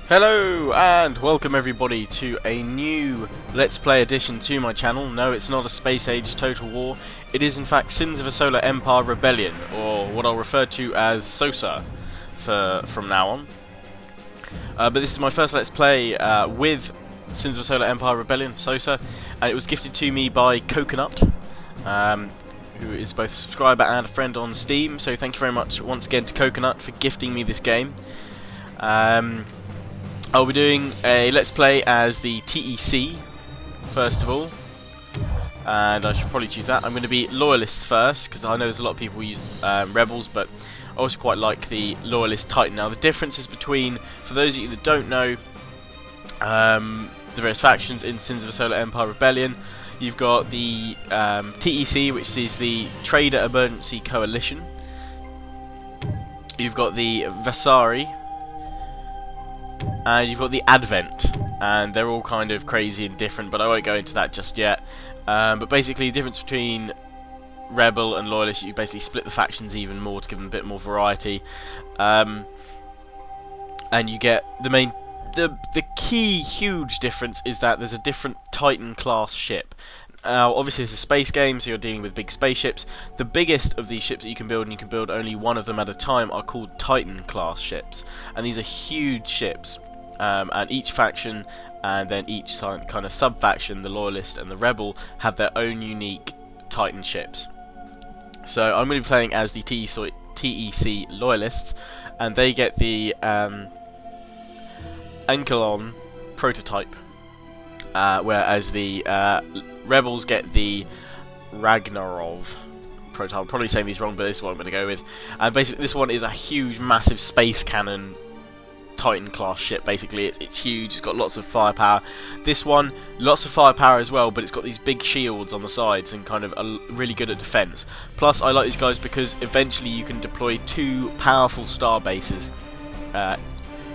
Hello and welcome everybody to a new Let's Play addition to my channel. No, it's not a Space Age Total War. It is in fact Sins of a Solar Empire Rebellion, or what I'll refer to as SOASER from now on. But this is my first Let's Play with Sins of a Solar Empire Rebellion, SOASER, and it was gifted to me by Coconut, who is both a subscriber and a friend on Steam, so thank you very much once again to Coconut for gifting me this game. I'll be doing a Let's Play as the TEC, first of all, and I should probably choose that. I'm going to be Loyalist first, because I know there's a lot of people who use Rebels, but I also quite like the Loyalist Titan. Now, the differences between, for those of you that don't know, the various factions in Sins of a Solar Empire Rebellion, you've got the TEC, which is the Trader Emergency Coalition. You've got the Vasari, and you've got the Advent, and they're all kind of crazy and different, but I won't go into that just yet. But basically, the difference between Rebel and Loyalist, you basically split the factions even more to give them a bit more variety, and you get the key huge difference is that there's a different Titan class ship. Now, obviously it's a space game, so you're dealing with big spaceships. The biggest of these ships that you can build, and you can build only one of them at a time, are called Titan class ships, and these are huge ships. And each faction and then each kind of sub-faction, the Loyalist and the Rebel, have their own unique Titan ships. So I'm going to be playing as the TEC Loyalists, and they get the Enkelon prototype, whereas the Rebels get the Ragnarov prototype. I'm probably saying these wrong, but this is what I'm going to go with. And basically this one is a huge, massive space cannon Titan class ship. Basically it's huge, it's got lots of firepower. This one, lots of firepower as well, but it's got these big shields on the sides and kind of really good at defense. Plus I like these guys because eventually you can deploy two powerful Starbases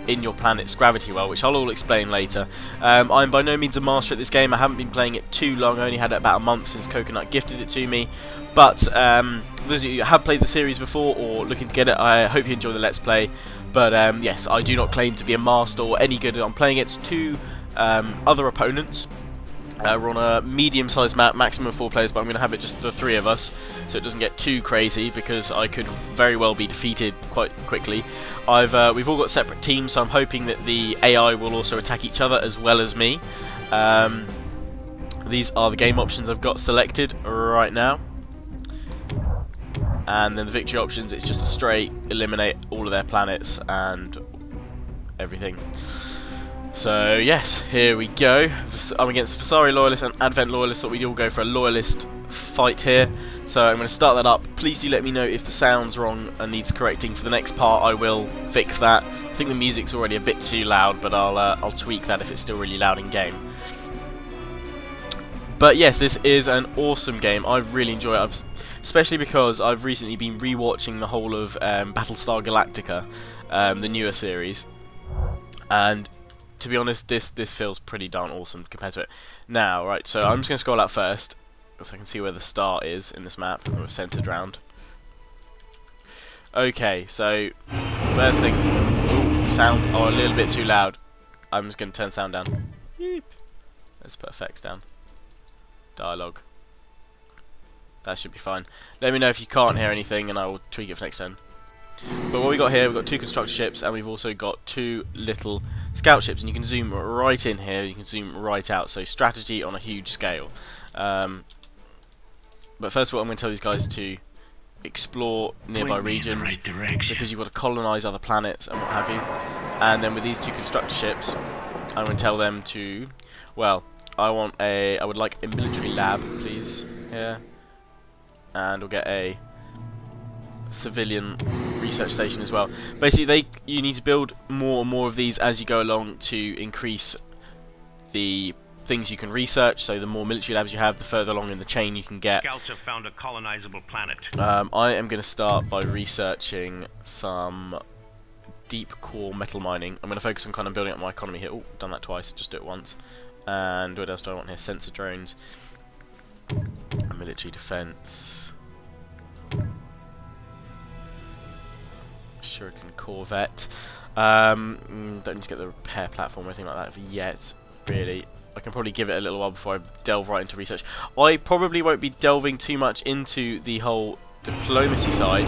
in your planet's gravity well, which I'll all explain later. I'm by no means a master at this game. I haven't been playing it too long. I only had it about a month since Coconut gifted it to me. But those of you who have played the series before or looking to get it, I hope you enjoy the Let's Play. But yes, I do not claim to be a master or any good. I'm playing against two other opponents. We're on a medium-sized map, maximum of 4 players, but I'm going to have it just the 3 of us, so it doesn't get too crazy, because I could very well be defeated quite quickly. We've all got separate teams, so I'm hoping that the AI will also attack each other as well as me. These are the game options I've got selected right now. And then the victory options, it's just a straight eliminate all of their planets and everything. So yes, here we go. I'm against Vasari Loyalist and Advent Loyalist, so we all go for a Loyalist fight here. So I'm going to start that up. Please do let me know if the sound's wrong and needs correcting. For the next part I will fix that. I think the music's already a bit too loud, but I'll tweak that if it's still really loud in game. But yes, this is an awesome game. I really enjoy it, especially because I've recently been rewatching the whole of Battlestar Galactica, the newer series, and to be honest, this feels pretty darn awesome compared to it. Now, right, so I'm just going to scroll out first, so I can see where the star is in this map, and we're centered round. Okay, so, first thing, ooh, sounds are a little bit too loud. I'm just going to turn sound down. Yeep. Let's put effects down. Dialogue. That should be fine. Let me know if you can't hear anything, and I will tweak it for next turn. But what we got here, we've got 2 constructor ships, and we've also got 2 little scout ships, and you can zoom right in here, you can zoom right out, so strategy on a huge scale. But first of all, I'm going to tell these guys to explore nearby regions, because you've got to colonize other planets and what have you. And then with these 2 constructor ships, I'm going to tell them to, well, I would like a military lab, please, here, and we'll get a civilian research station as well. Basically, you need to build more and more of these as you go along to increase the things you can research. So the more military labs you have, the further along in the chain you can get. Scouts have found a colonizable planet. I am going to start by researching some deep core metal mining. I'm going to focus on kind of building up my economy here. Oh, done that twice, just do it once. And what else do I want here? Sensor drones, military defense, Shuriken Corvette. Don't need to get the repair platform or anything like that yet, really. I can probably give it a little while before I delve right into research. I probably won't be delving too much into the whole diplomacy side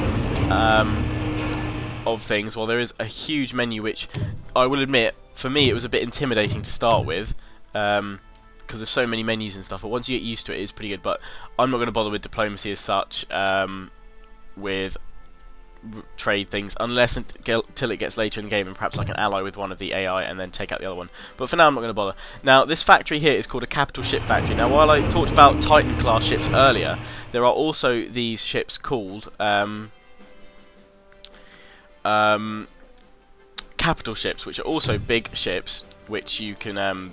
of things, while there is a huge menu which, I will admit, for me it was a bit intimidating to start with, because there's so many menus and stuff, but once you get used to it, it's pretty good. But I'm not going to bother with diplomacy as such, with trade things, unless until it gets later in the game and perhaps I can ally with one of the AI and then take out the other one. But for now I'm not going to bother. Now this factory here is called a capital ship factory. Now while I talked about Titan class ships earlier, there are also these ships called capital ships, which are also big ships which you can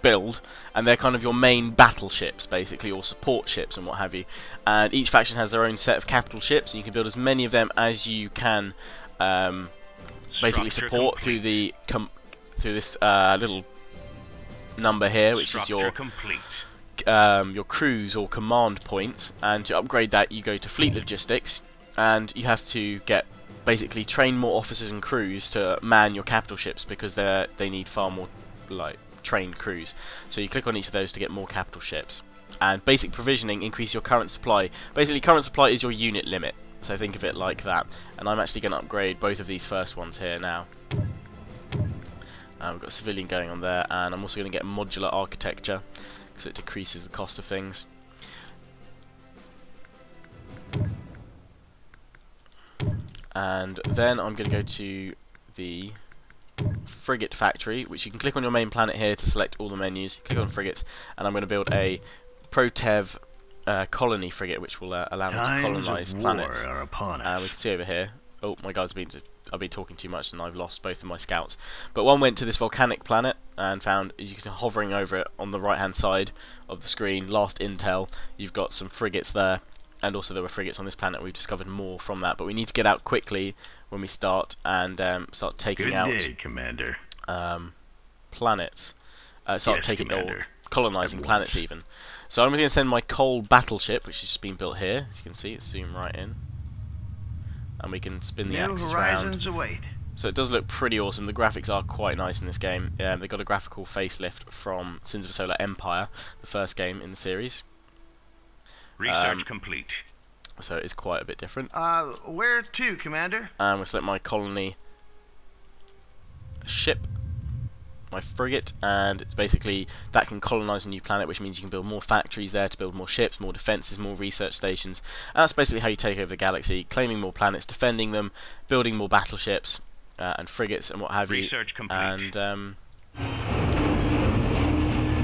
build, and they're kind of your main battleships basically, or support ships and what have you. And each faction has their own set of capital ships, and you can build as many of them as you can basically support through the through this little number here, which is your crews or command points. And to upgrade that, you go to fleet logistics, and you have to get basically train more officers and crews to man your capital ships, because they need far more like trained crews. So you click on each of those to get more capital ships. And basic provisioning, increase your current supply. Basically current supply is your unit limit, so think of it like that. And I'm actually going to upgrade both of these first ones here now. We've got a civilian going on there, and I'm also going to get modular architecture because it decreases the cost of things. And then I'm going to go to the frigate factory, which you can click on your main planet here to select all the menus. Click on frigates, and I'm going to build a Protev colony frigate, which will allow me to colonize planets. We can see over here. Oh, my guys I've been talking too much, and I've lost both of my scouts. But one went to this volcanic planet and found, as you can see, hovering over it on the right-hand side of the screen, last intel. You've got some frigates there, and also there were frigates on this planet. We've discovered more from that, but we need to get out quickly when we start and start taking out Commander. Planets. Or colonizing planets even. So I'm going to send my coal battleship, which has just been built here. As you can see, it's zoomed right in, and we can spin the axis around. So it does look pretty awesome. The graphics are quite nice in this game. They got a graphical facelift from Sins of a Solar Empire, the first game in the series. Research complete. So it's quite a bit different. Where to, Commander? And we'll select my colony ship, my frigate, and it's basically that can colonize a new planet, which means you can build more factories there to build more ships, more defenses, more research stations. And that's basically how you take over the galaxy, claiming more planets, defending them, building more battleships and frigates and what have you. Research complete. And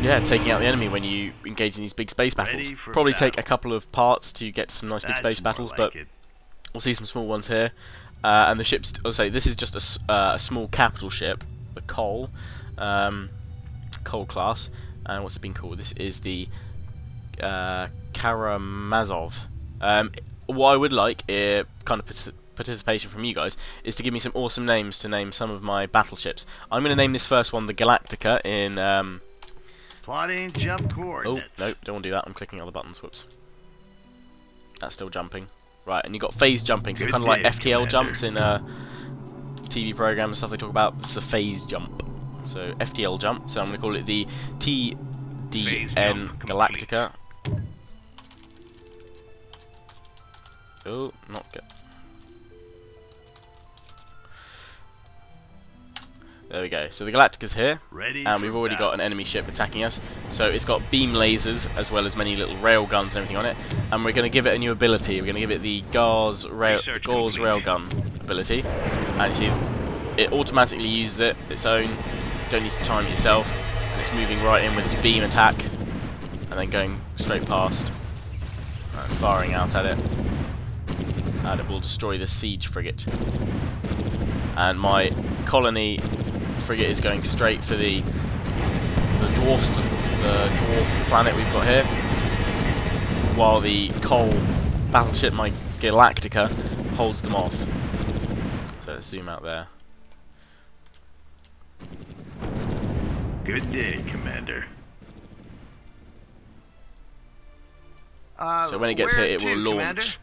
yeah, taking out the enemy when you engage in these big space battles. Probably take a couple of parts to get some nice big space battles, but we'll see some small ones here. And the ships, I'll say, this is just a small capital ship, the Coal class. And what's it been called? This is the Karamazov. What I would like, kind of participation from you guys, is to give me some awesome names to name some of my battleships. I'm going to name this first one the Galactica in... Plotting jump coordinates. Oh, no, don't want to do that. I'm clicking other buttons. Whoops. That's still jumping. Right, and you've got phase jumping, so kind of like FTL jumps in TV programs and stuff they talk about. This is a phase jump. So, FTL jump. So I'm going to call it the TDN Galactica. Oh, not good. There we go. So the Galactica's here, and we've already got an enemy ship attacking us. So it's got beam lasers as well as many little rail guns and everything on it. And we're going to give it a new ability. We're going to give it the Gauss railgun ability. And you see, it automatically uses it its own. You don't need to time it yourself. And it's moving right in with its beam attack, and then going straight past, firing out at it. And it will destroy the siege frigate. And my colony frigate is going straight for the dwarf planet we've got here, while the coal battleship, my Galactica, holds them off. So let's zoom out there. Good day, Commander. So when it gets here, it will launch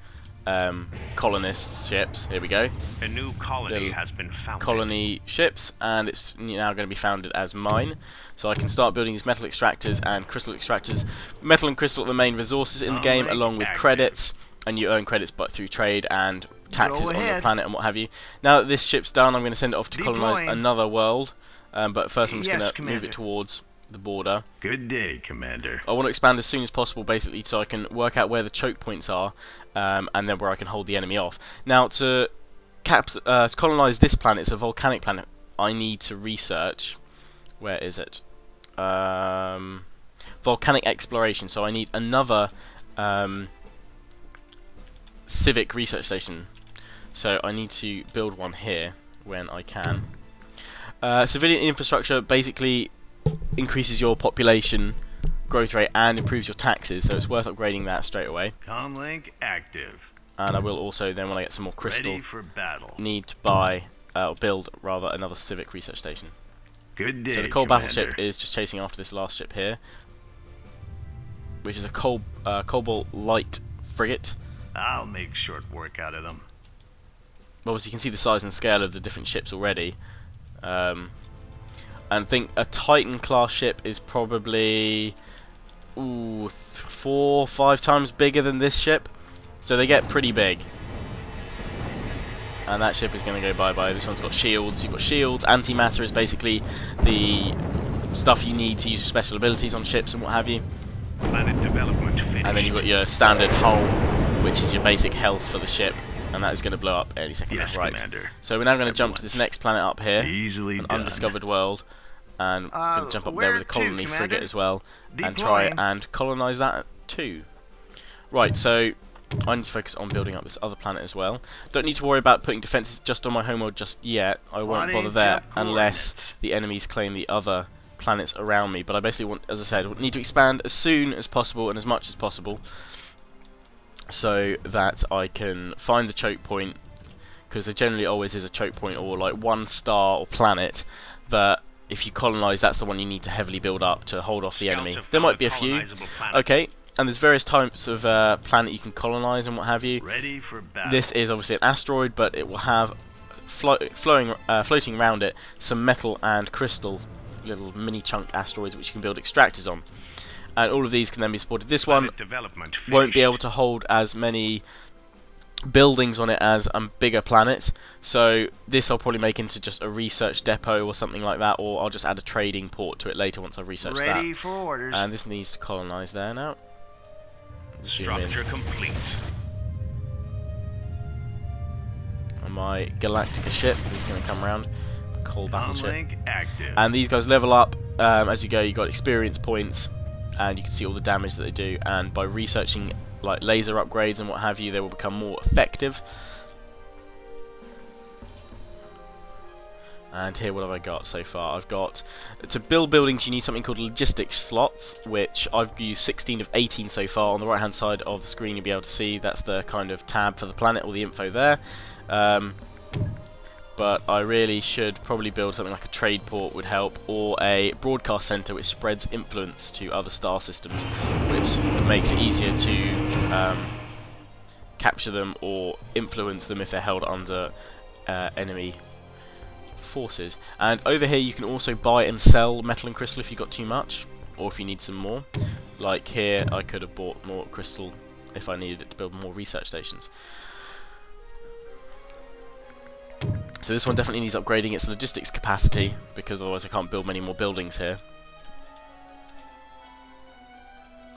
colonist ships. Here we go. A new colony Little has been founded. colony ships, and it's now going to be founded as mine. So I can start building these metal extractors and crystal extractors. Metal and crystal are the main resources in the game, along with credits, and you earn credits through trade and taxes on your planet and what have you. Now that this ship's done, I'm going to send it off to colonize another world, but first I'm just going to move it towards the border. Good day, Commander. I want to expand as soon as possible, basically, so I can work out where the choke points are, and then where I can hold the enemy off. Now, to colonize this planet, it's a volcanic planet, I need to research. Where is it? Volcanic exploration. So I need another civic research station. So I need to build one here when I can. Civilian infrastructure basically increases your population growth rate and improves your taxes, so it's worth upgrading that straight away. Comlink active. And I will also then, when I get some more crystal, Ready for battle. need to buy or build rather another civic research station. Good day, So the coal Commander. battleship is just chasing after this last ship here, which is a cobalt light frigate. I'll make short work out of them. Obviously you can see the size and scale of the different ships already. And I think a Titan class ship is probably 4 or 5 times bigger than this ship, so they get pretty big. And that ship is going to go bye-bye. This one's got shields. You've got shields. Antimatter is basically the stuff you need to use your special abilities on ships and what have you. Planet development finished. And then you've got your standard hull, which is your basic health for the ship, and that is going to blow up any second. Yes, right. Commander. So we're now going to jump to this next planet up here, Easily an done. undiscovered world, and we're going to jump up there with a colony Commander? frigate as well, and try and colonize that too. Right, so I need to focus on building up this other planet as well. Don't need to worry about putting defences just on my homeworld just yet. I won't bother there unless the enemies claim the other planets around me. But I basically want, as I said, need to expand as soon as possible and as much as possible, so that I can find the choke point, because there generally always is a choke point or like one star or planet that if you colonize, that's the one you need to heavily build up to hold off the enemy. There might be a few. Okay. And there's various types of planet you can colonize and what have you. Ready for battle. This is obviously an asteroid, but it will have floating around it some metal and crystal little mini chunk asteroids which you can build extractors on. And all of these can then be supported. This one won't be able to hold as many buildings on it as a bigger planet, so this I'll probably make into just a research depot or something like that, or I'll just add a trading port to it later once I've researched that. Ready for orders. And this needs to colonize there now. Structure complete. On my Galactica ship, who's going to come around, coal battleship. Comlink active. And these guys level up as you go. You've got experience points, and you can see all the damage that they do. And by researching like laser upgrades and what have you, they will become more effective. And here, what have I got so far? I've got, to build buildings you need something called logistics slots, which I've used 16 of 18 so far. On the right hand side of the screen you'll be able to see that's the kind of tab for the planet, all the info there. But I really should probably build something like a trade port would help, or a broadcast center which spreads influence to other star systems, which makes it easier to capture them or influence them if they're held under enemy forces. And over here you can also buy and sell metal and crystal if you've got too much, or if you need some more. Like here, I could have bought more crystal if I needed it to build more research stations. So this one definitely needs upgrading its logistics capacity, because otherwise I can't build many more buildings here.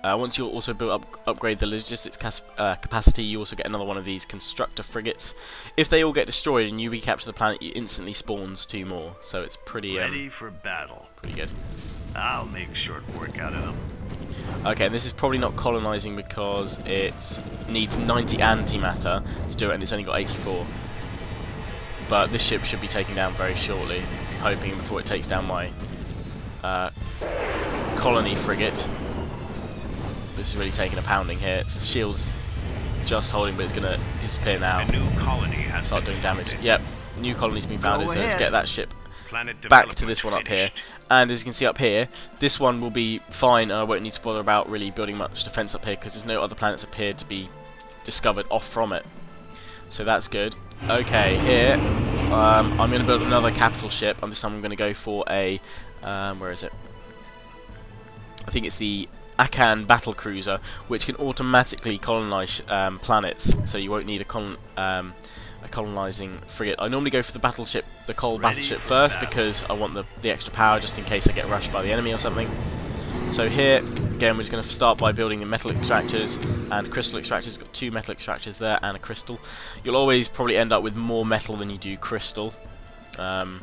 Once you also upgrade the logistics capacity, you also get another one of these constructor frigates. If they all get destroyed and you recapture the planet, you instantly spawns 2 more. So it's pretty Ready for battle. pretty good. I'll make short work out of them. Okay, and this is probably not colonizing because it needs 90 antimatter to do it, and it's only got 84. But this ship should be taken down very shortly, hoping before it takes down my colony frigate. This is really taking a pounding here. Its shield's just holding, but it's going to disappear now. A new colony has Start been doing damage. founded. Yep, new colony's been founded, Go so let's ahead. get that ship Planet back to development this one up here. finished. And as you can see up here, this one will be fine, and I won't need to bother about really building much defense up here, because there's no other planets appear to be discovered off from it. So that's good. Okay, here I'm going to build another capital ship. This time I'm going to go for a where is it? I think it's the Akan battle cruiser, which can automatically colonize planets. So you won't need a colonizing frigate. I normally go for the battleship, the coal battleship first, because I want the extra power just in case I get rushed by the enemy or something. So here, again, we're just going to start by building the metal extractors and crystal extractors. Got 2 metal extractors there and a crystal. You'll always probably end up with more metal than you do crystal. Well,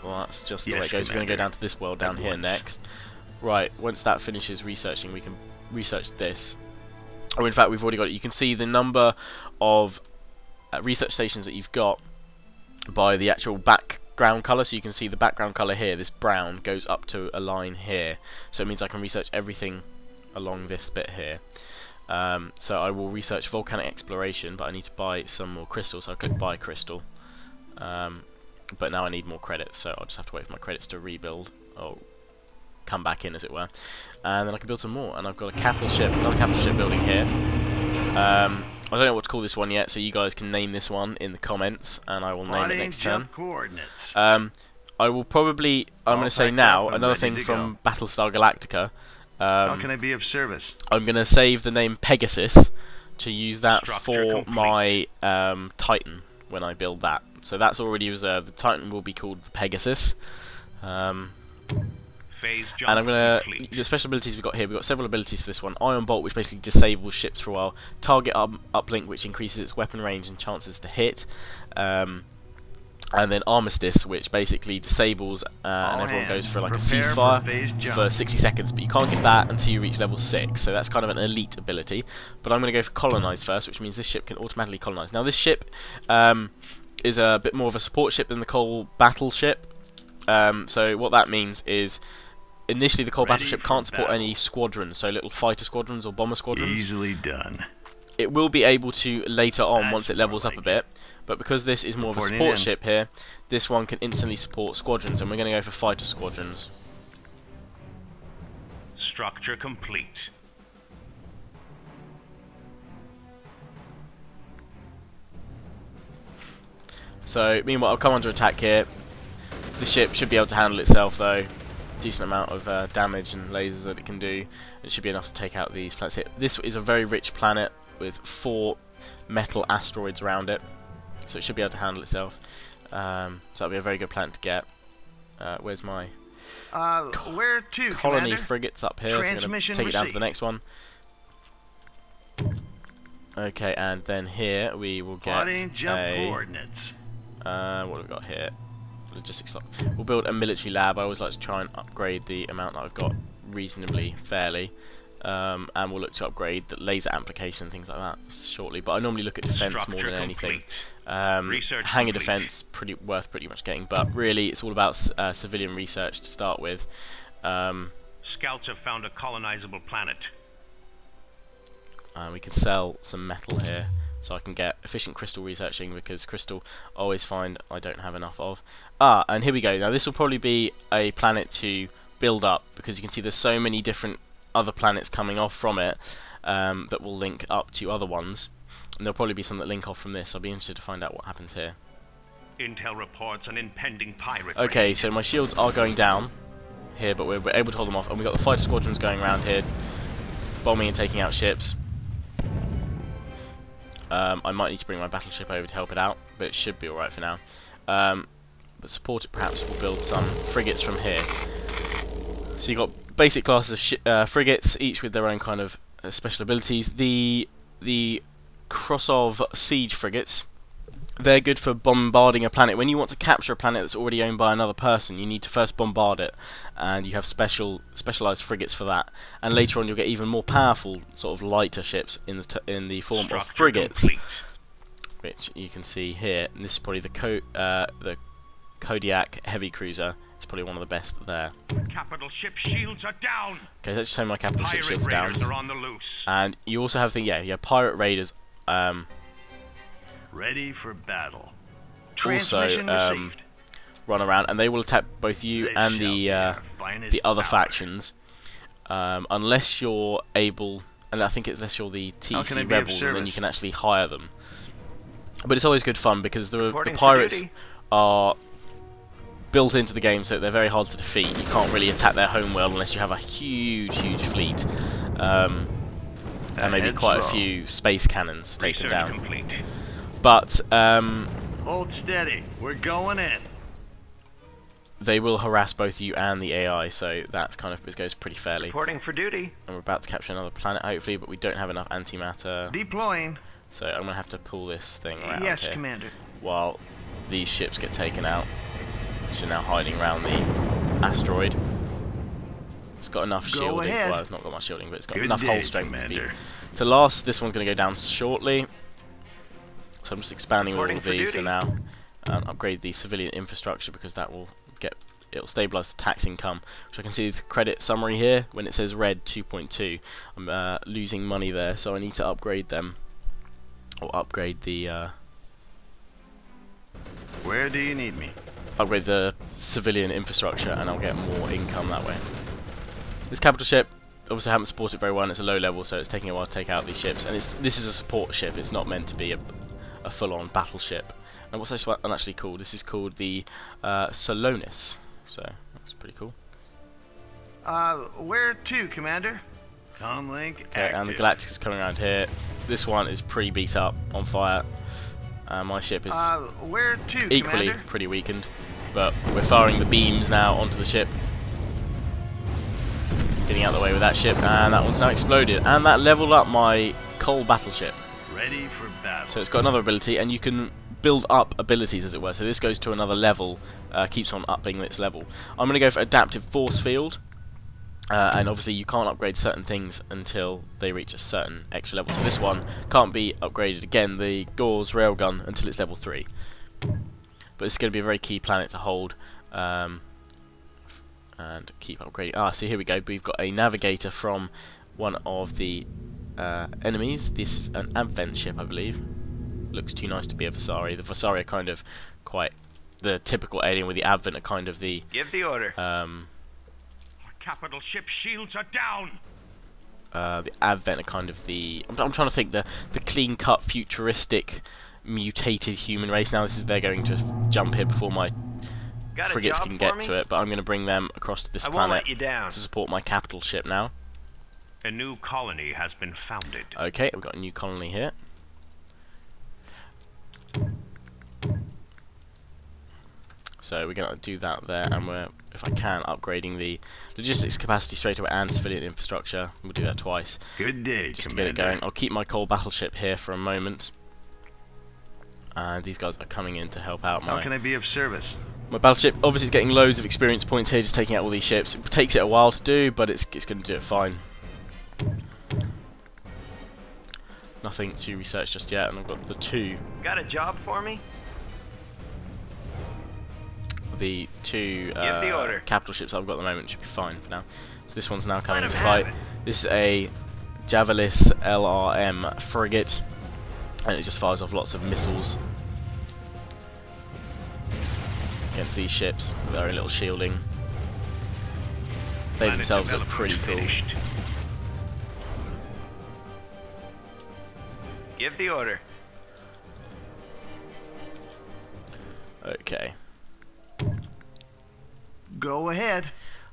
that's just the way it goes. We're going to go down to this world down here next. Right, once that finishes researching, we can research this. Or in fact, we've already got it. You can see the number of research stations that you've got by the actual background colour. So you can see the background colour here, this brown, goes up to a line here. So it means I can research everything along this bit here. So I will research volcanic exploration, but I need to buy some more crystals. So I click buy crystal. But now I need more credits, so I'll just have to wait for my credits to rebuild, or come back in as it were. And then I can build some more. And I've got a capital ship, another capital ship building here. I don't know what to call this one yet, so you guys can name this one in the comments, and I will name it next turn. I will probably, I'm going to say now, another thing from Battlestar Galactica. How can I be of service? I'm going to save the name Pegasus to use that for my Titan when I build that. So that's already reserved. The Titan will be called the Pegasus. And I'm gonna the special abilities we've got here. We've got several abilities for this one. Iron Bolt, which basically disables ships for a while. Target uplink, which increases its weapon range and chances to hit. And then Armistice, which basically disables and everyone goes for like a ceasefire for 60 seconds. But you can't get that until you reach level 6. So that's kind of an elite ability. But I'm gonna go for Colonize first, which means this ship can automatically colonize. Now this ship is a bit more of a support ship than the coal battleship. So what that means is, initially the coal battleship can't support any squadrons, so little fighter squadrons or bomber squadrons. Easily done. It will be able to later on once it levels up a bit, but because this is more of a support ship here, this one can instantly support squadrons, and we're going to go for fighter squadrons. Structure complete. So meanwhile, I'll come under attack here. The ship should be able to handle itself though. Decent amount of damage and lasers that it can do. It should be enough to take out these planets here. This is a very rich planet with 4 metal asteroids around it, so it should be able to handle itself. So that'll be a very good planet to get. Where's my where to, colony Commander? frigates up here? So I'm going to take it down to the next one. Okay, and then here we will get coordinates. What have we got here? Logistics slot. We'll build a military lab. I always like to try and upgrade the amount that I've got reasonably fairly, and we'll look to upgrade the laser application and things like that shortly. But I normally look at defense more than anything. Hangar defense worth pretty much getting, but really it's all about civilian research to start with. Scouts have found a colonizable planet. We can sell some metal here, so I can get efficient crystal researching, because crystal I always find I don't have enough of. And here we go. Now this will probably be a planet to build up, because you can see there's so many different other planets coming off from it that will link up to other ones. And there'll probably be some that link off from this. I'll be interested to find out what happens here. Intel reports an impending pirate. Okay, so my shields are going down here, but we're able to hold them off. And we've got the fighter squadrons going around here, bombing and taking out ships. I might need to bring my battleship over to help it out, but it should be alright for now. But support it perhaps, we'll build some frigates from here. So you've got basic classes of frigates, each with their own kind of special abilities. The Krosov siege frigates, they're good for bombarding a planet. When you want to capture a planet that's already owned by another person, you need to first bombard it, and you have specialized frigates for that. And later on, you'll get even more powerful, sort of lighter ships in the form of frigates, which you can see here. And this is probably the Kodiak heavy cruiser. It's probably one of the best there. Capital ship shields are down. Okay, let's just say my capital ship shields down. Are on the loose. And you also have pirate raiders. Ready for battle. Also run around, and they will attack both you and the other factions, unless you're able and I think it's unless you're the How can I TEC be of rebels, and then service? you can actually hire them. But it's always good fun because the Reporting for pirates duty. are built into the game, so they're very hard to defeat. You can't really attack their home world unless you have a huge fleet, and maybe Heads quite a roll. few space cannons taken Research down. complete. But Hold steady. We're going in. they will harass both you and the AI, so that's kind of, it goes pretty fairly. Reporting for duty. And we're about to capture another planet, hopefully, but we don't have enough antimatter, Deploying. so I'm gonna have to pull this thing around Yes, here Commander. while these ships get taken out, which are now hiding around the asteroid. It's got enough Go shielding. ahead. Well, it's not got much shielding, but it's got Good enough day, hull strength Commander. to last. This one's going to go down shortly, so I'm just expanding all Reporting of for these duty. for now. Upgrade the civilian infrastructure because that will it'll stabilise the tax income, which I can see the credit summary here when it says red 2.2. I'm losing money there, so I need to upgrade them, or upgrade the Where do you need me? upgrade the civilian infrastructure, and I'll get more income that way. This capital ship, obviously I haven't supported it very well, and it's a low level, so it's taking a while to take out these ships. And this is a support ship, it's not meant to be a full-on battleship. And what's this one actually called? This is called the Solonis, so that's pretty cool. Where to, Commander? Comlink Okay, and the Galactic is coming around here. This one is pretty beat up, on fire. My ship is Where to, equally Commander? pretty weakened, but we're firing the beams now onto the ship. Getting out of the way with that ship, and that one's now exploded. And that leveled up my coal battleship. Ready for battle. So it's got another ability, and you can build up abilities, as it were. So this goes to another level, keeps on upping its level. I'm going to go for Adaptive Force Field, and obviously you can't upgrade certain things until they reach a certain extra level. So this one can't be upgraded again, the Gauss Railgun, until it's level 3. But it's going to be a very key planet to hold, and keep upgrading. See, here we go. We've got a navigator from one of the enemies. This is an Advent ship, I believe. Looks too nice to be a Vasari. The Vasari are kind of quite the typical alien, with the Advent are kind of the Give the order. Capital ship shields are down. the Advent are kind of the I'm trying to think the clean-cut, futuristic, mutated human race. Now they're going to jump here before my Got a frigates job can for get me? to it, but I'm going to bring them across to this I won't planet let you down. to support my capital ship now. A new colony has been founded. Okay, we've got a new colony here. So we're going to do that there, and we're, if I can, upgrading the logistics capacity straight away and civilian infrastructure. We'll do that twice, Good day, just Commander. to get it going. I'll keep my coal battleship here for a moment. And these guys are coming in to help out How can I be of service? my battleship. Obviously, is getting loads of experience points here, just taking out all these ships. It takes it a while to do, but it's going to do it fine. Nothing to research just yet, and I've got the two Got a job for me? two Give the order. capital ships I've got at the moment should be fine for now. So this one's now coming Let to 'em fight. have it. This is a Javelis LRM frigate, and it just fires off lots of missiles against these ships with their own little shielding. They Planet themselves look development pretty cool. finished. Give the order. Okay. Go ahead.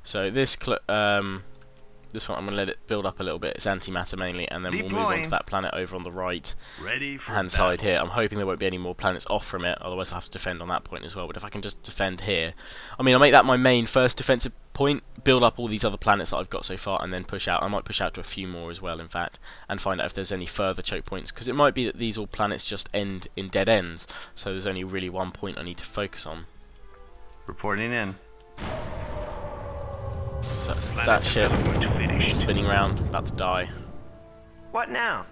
So this this one I'm going to let it build up a little bit. It's antimatter mainly, and then we'll move on Deploying. to that planet over on the right Ready for hand side battle. here. I'm hoping there won't be any more planets off from it, otherwise I'll have to defend on that point as well. But if I can just defend here, I mean, I'll make that my main first defensive point, build up all these other planets that I've got so far, and then push out. I might push out to a few more as well, in fact, and find out if there's any further choke points, because it might be that these all planets just end in dead ends, so there's only really one point I need to focus on. Reporting in. So that's Planet that ship development finished. spinning around, about to die. What now?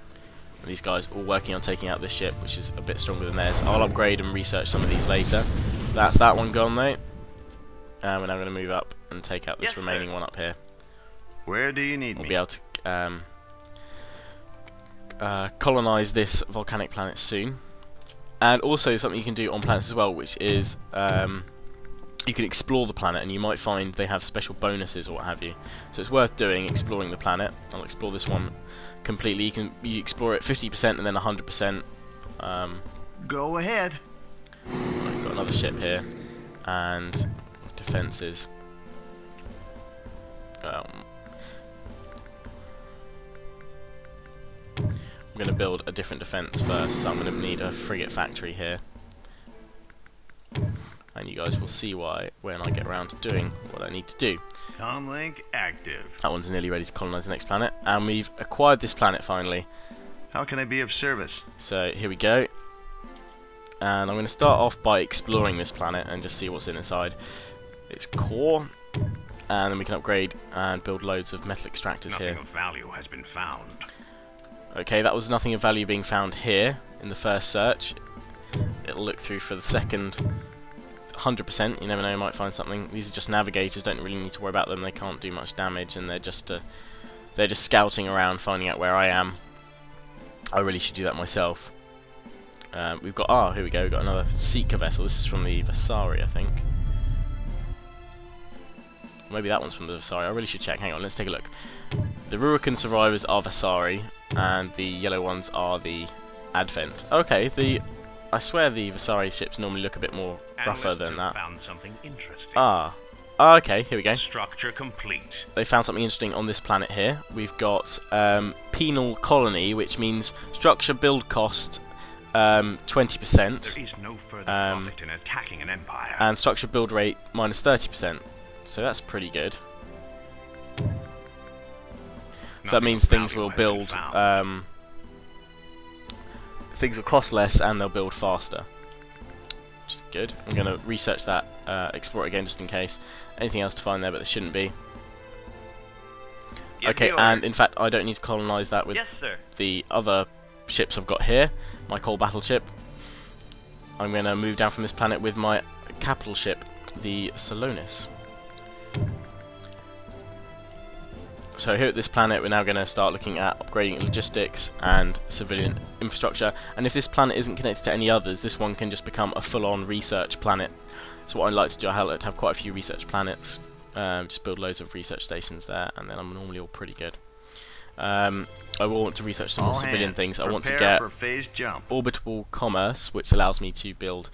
And these guys all working on taking out this ship, which is a bit stronger than theirs. I'll upgrade and research some of these later. That's that one gone though. And we're now going to move up and take out this Yes, remaining sir. one up here. Where do you need We'll me? be able to colonize this volcanic planet soon. And also something you can do on planets as well, which is you can explore the planet, and you might find they have special bonuses or what have you. So it's worth doing, exploring the planet. I'll explore this one completely. You explore it 50% and then 100%. Go ahead. I've got another ship here, and defences. I'm going to build a different defence first, so I'm going to need a frigate factory here. And you guys will see why when I get around to doing what I need to do. Comlink active. That one's nearly ready to colonise the next planet, and we've acquired this planet finally. How can I be of service? So here we go. And I'm going to start off by exploring this planet and just see what's inside its core. And then we can upgrade and build loads of metal extractors here. Nothing of value has been found. Okay, that was nothing of value being found here in the first search. It'll look through for the second 100%. You never know, you might find something. These are just navigators, don't really need to worry about them. They can't do much damage, and they're just scouting around, finding out where I am. I really should do that myself. We've got here we go. We've got another seeker vessel. This is from the Vasari, I think. Maybe that one's from the Vasari. I really should check. Hang on, let's take a look. The Rurikan survivors are Vasari, and the yellow ones are the Advent. Okay, I swear the Vasari ships normally look a bit more rougher than that. Found something interesting. Okay, here we go. Structure complete. They found something interesting on this planet here. We've got penal colony, which means structure build cost 20%. There is no further profit in attacking an empire. And structure build rate minus 30%. So that's pretty good. So that means things will build, things will cost less and they'll build faster, which is good. I'm going to research that, explore it again just in case. Anything else to find there, but there shouldn't be. Okay, and in fact I don't need to colonise that with the other ships I've got here, my coal battleship. I'm going to move down from this planet with my capital ship, the Solonis. So here at this planet we're now going to start looking at upgrading logistics and civilian infrastructure, and if this planet isn't connected to any others, this one can just become a full-on research planet. So what I like to do, I like to have quite a few research planets, just build loads of research stations there, and then I'm normally all pretty good. I will want to research some more civilian things. I want to get orbital commerce, which allows me to build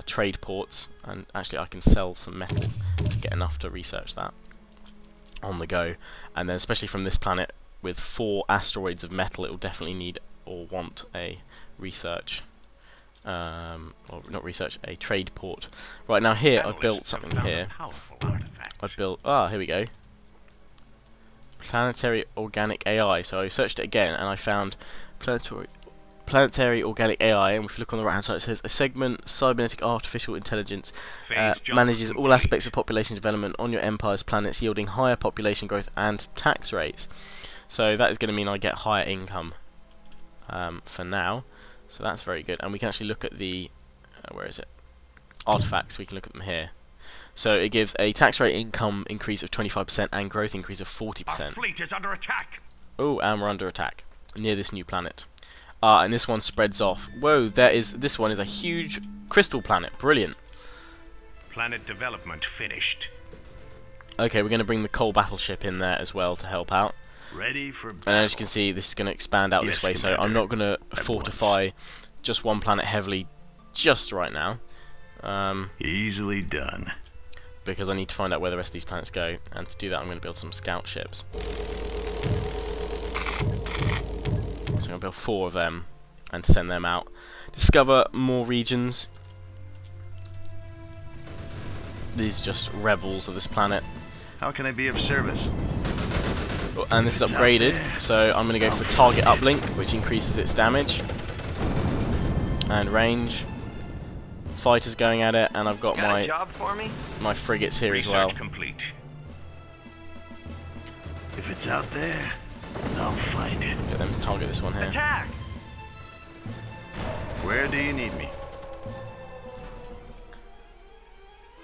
trade ports, and actually I can sell some metal to get enough to research that on the go. And then especially from this planet with 4 asteroids of metal, it will definitely need or want a research, or not research, a trade port. Right, now here I've built something here. I've built, here we go, planetary organic AI. So I searched it again and I found planetary organic AI, and if you look on the right hand side it says a segment cybernetic artificial intelligence manages all aspects of population development on your empire's planets, yielding higher population growth and tax rates. So that is going to mean I get higher income for now, so that's very good. And we can actually look at the where is it, artifacts. We can look at them here. So it gives a tax rate income increase of 25% and growth increase of 40%. Our fleet is under attack. Oh, and we're under attack near this new planet. And this one spreads off. Whoa, this one is a huge crystal planet. Brilliant. Planet development finished. Okay, we're going to bring the coal battleship in there as well to help out. Ready for battle. And as you can see, this is going to expand out this way, so I'm not going to fortify just one planet heavily just right now. Easily done. Because I need to find out where the rest of these planets go, and to do that I'm going to build some scout ships. So I'm going to build 4 of them and send them out. Discover more regions. These are just rebels of this planet. How can I be of service? And this is upgraded, so I'm going to go for target uplink, which increases its damage and range. Fighters going at it, and I've got my frigates here as well. Complete. If it's out there, I'll find it. Get them to target this one here. Attack! Where do you need me?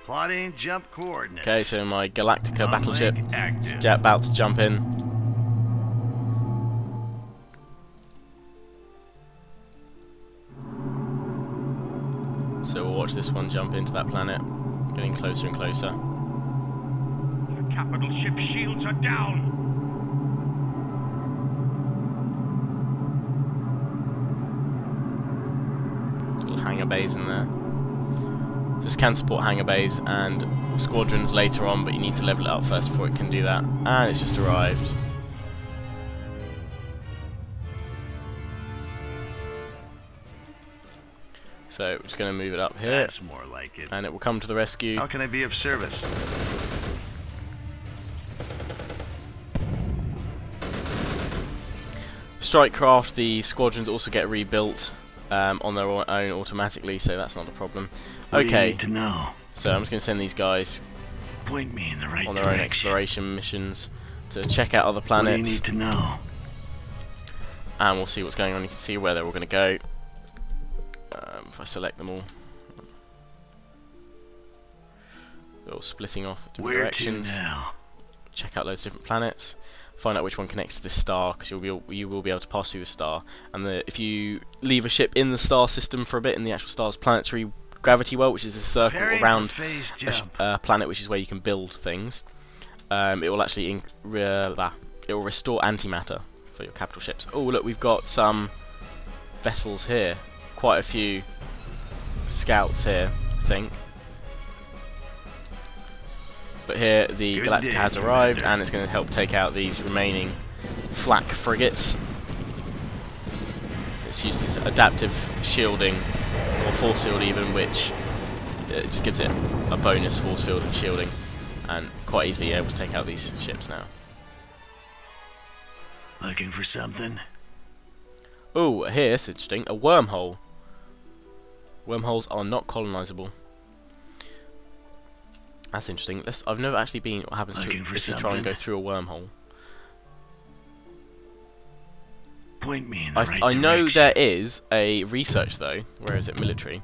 Plotting jump coordinates. Okay, so my Galactica battleship is about to jump in. So we'll watch this one jump into that planet. Getting closer and closer. The capital ship shields are down. Little hangar bays in there. This can support hangar bays and squadrons later on, but you need to level it up first before it can do that. And it's just arrived. So we're just going to move it up here. That's more like it. And it will come to the rescue. How can I be of service? Strike craft, the squadrons also get rebuilt on their own automatically, so that's not a problem. What do you Okay, need to know? so I'm just going to send these guys Point me in the right on their own direction. exploration missions to check out other What do planets, you need to know? and we'll see what's going on. You can see where they're all going to go. If I select them all, they're all splitting off different Where directions. to now? Check out those different planets. Find out which one connects to this star, because you will be able to pass through the star. And if you leave a ship in the star system for a bit, in the actual star's planetary gravity well, which is a circle around a planet, which is where you can build things, it will actually it will restore antimatter for your capital ships. Oh look, we've got some vessels here, quite a few scouts here, I think. But here the Galactica has arrived, and it's going to help take out these remaining flak frigates. It's used its adaptive shielding, or force field even, which just gives it a bonus force field and shielding, and quite easily able to take out these ships now. Looking for something? Oh, here, it's interesting, a wormhole. Wormholes are not colonizable. That's interesting. I've never actually been what happens to if you try and go through a wormhole. Point me in the right I know direction. there is a research though. Where is it? Military.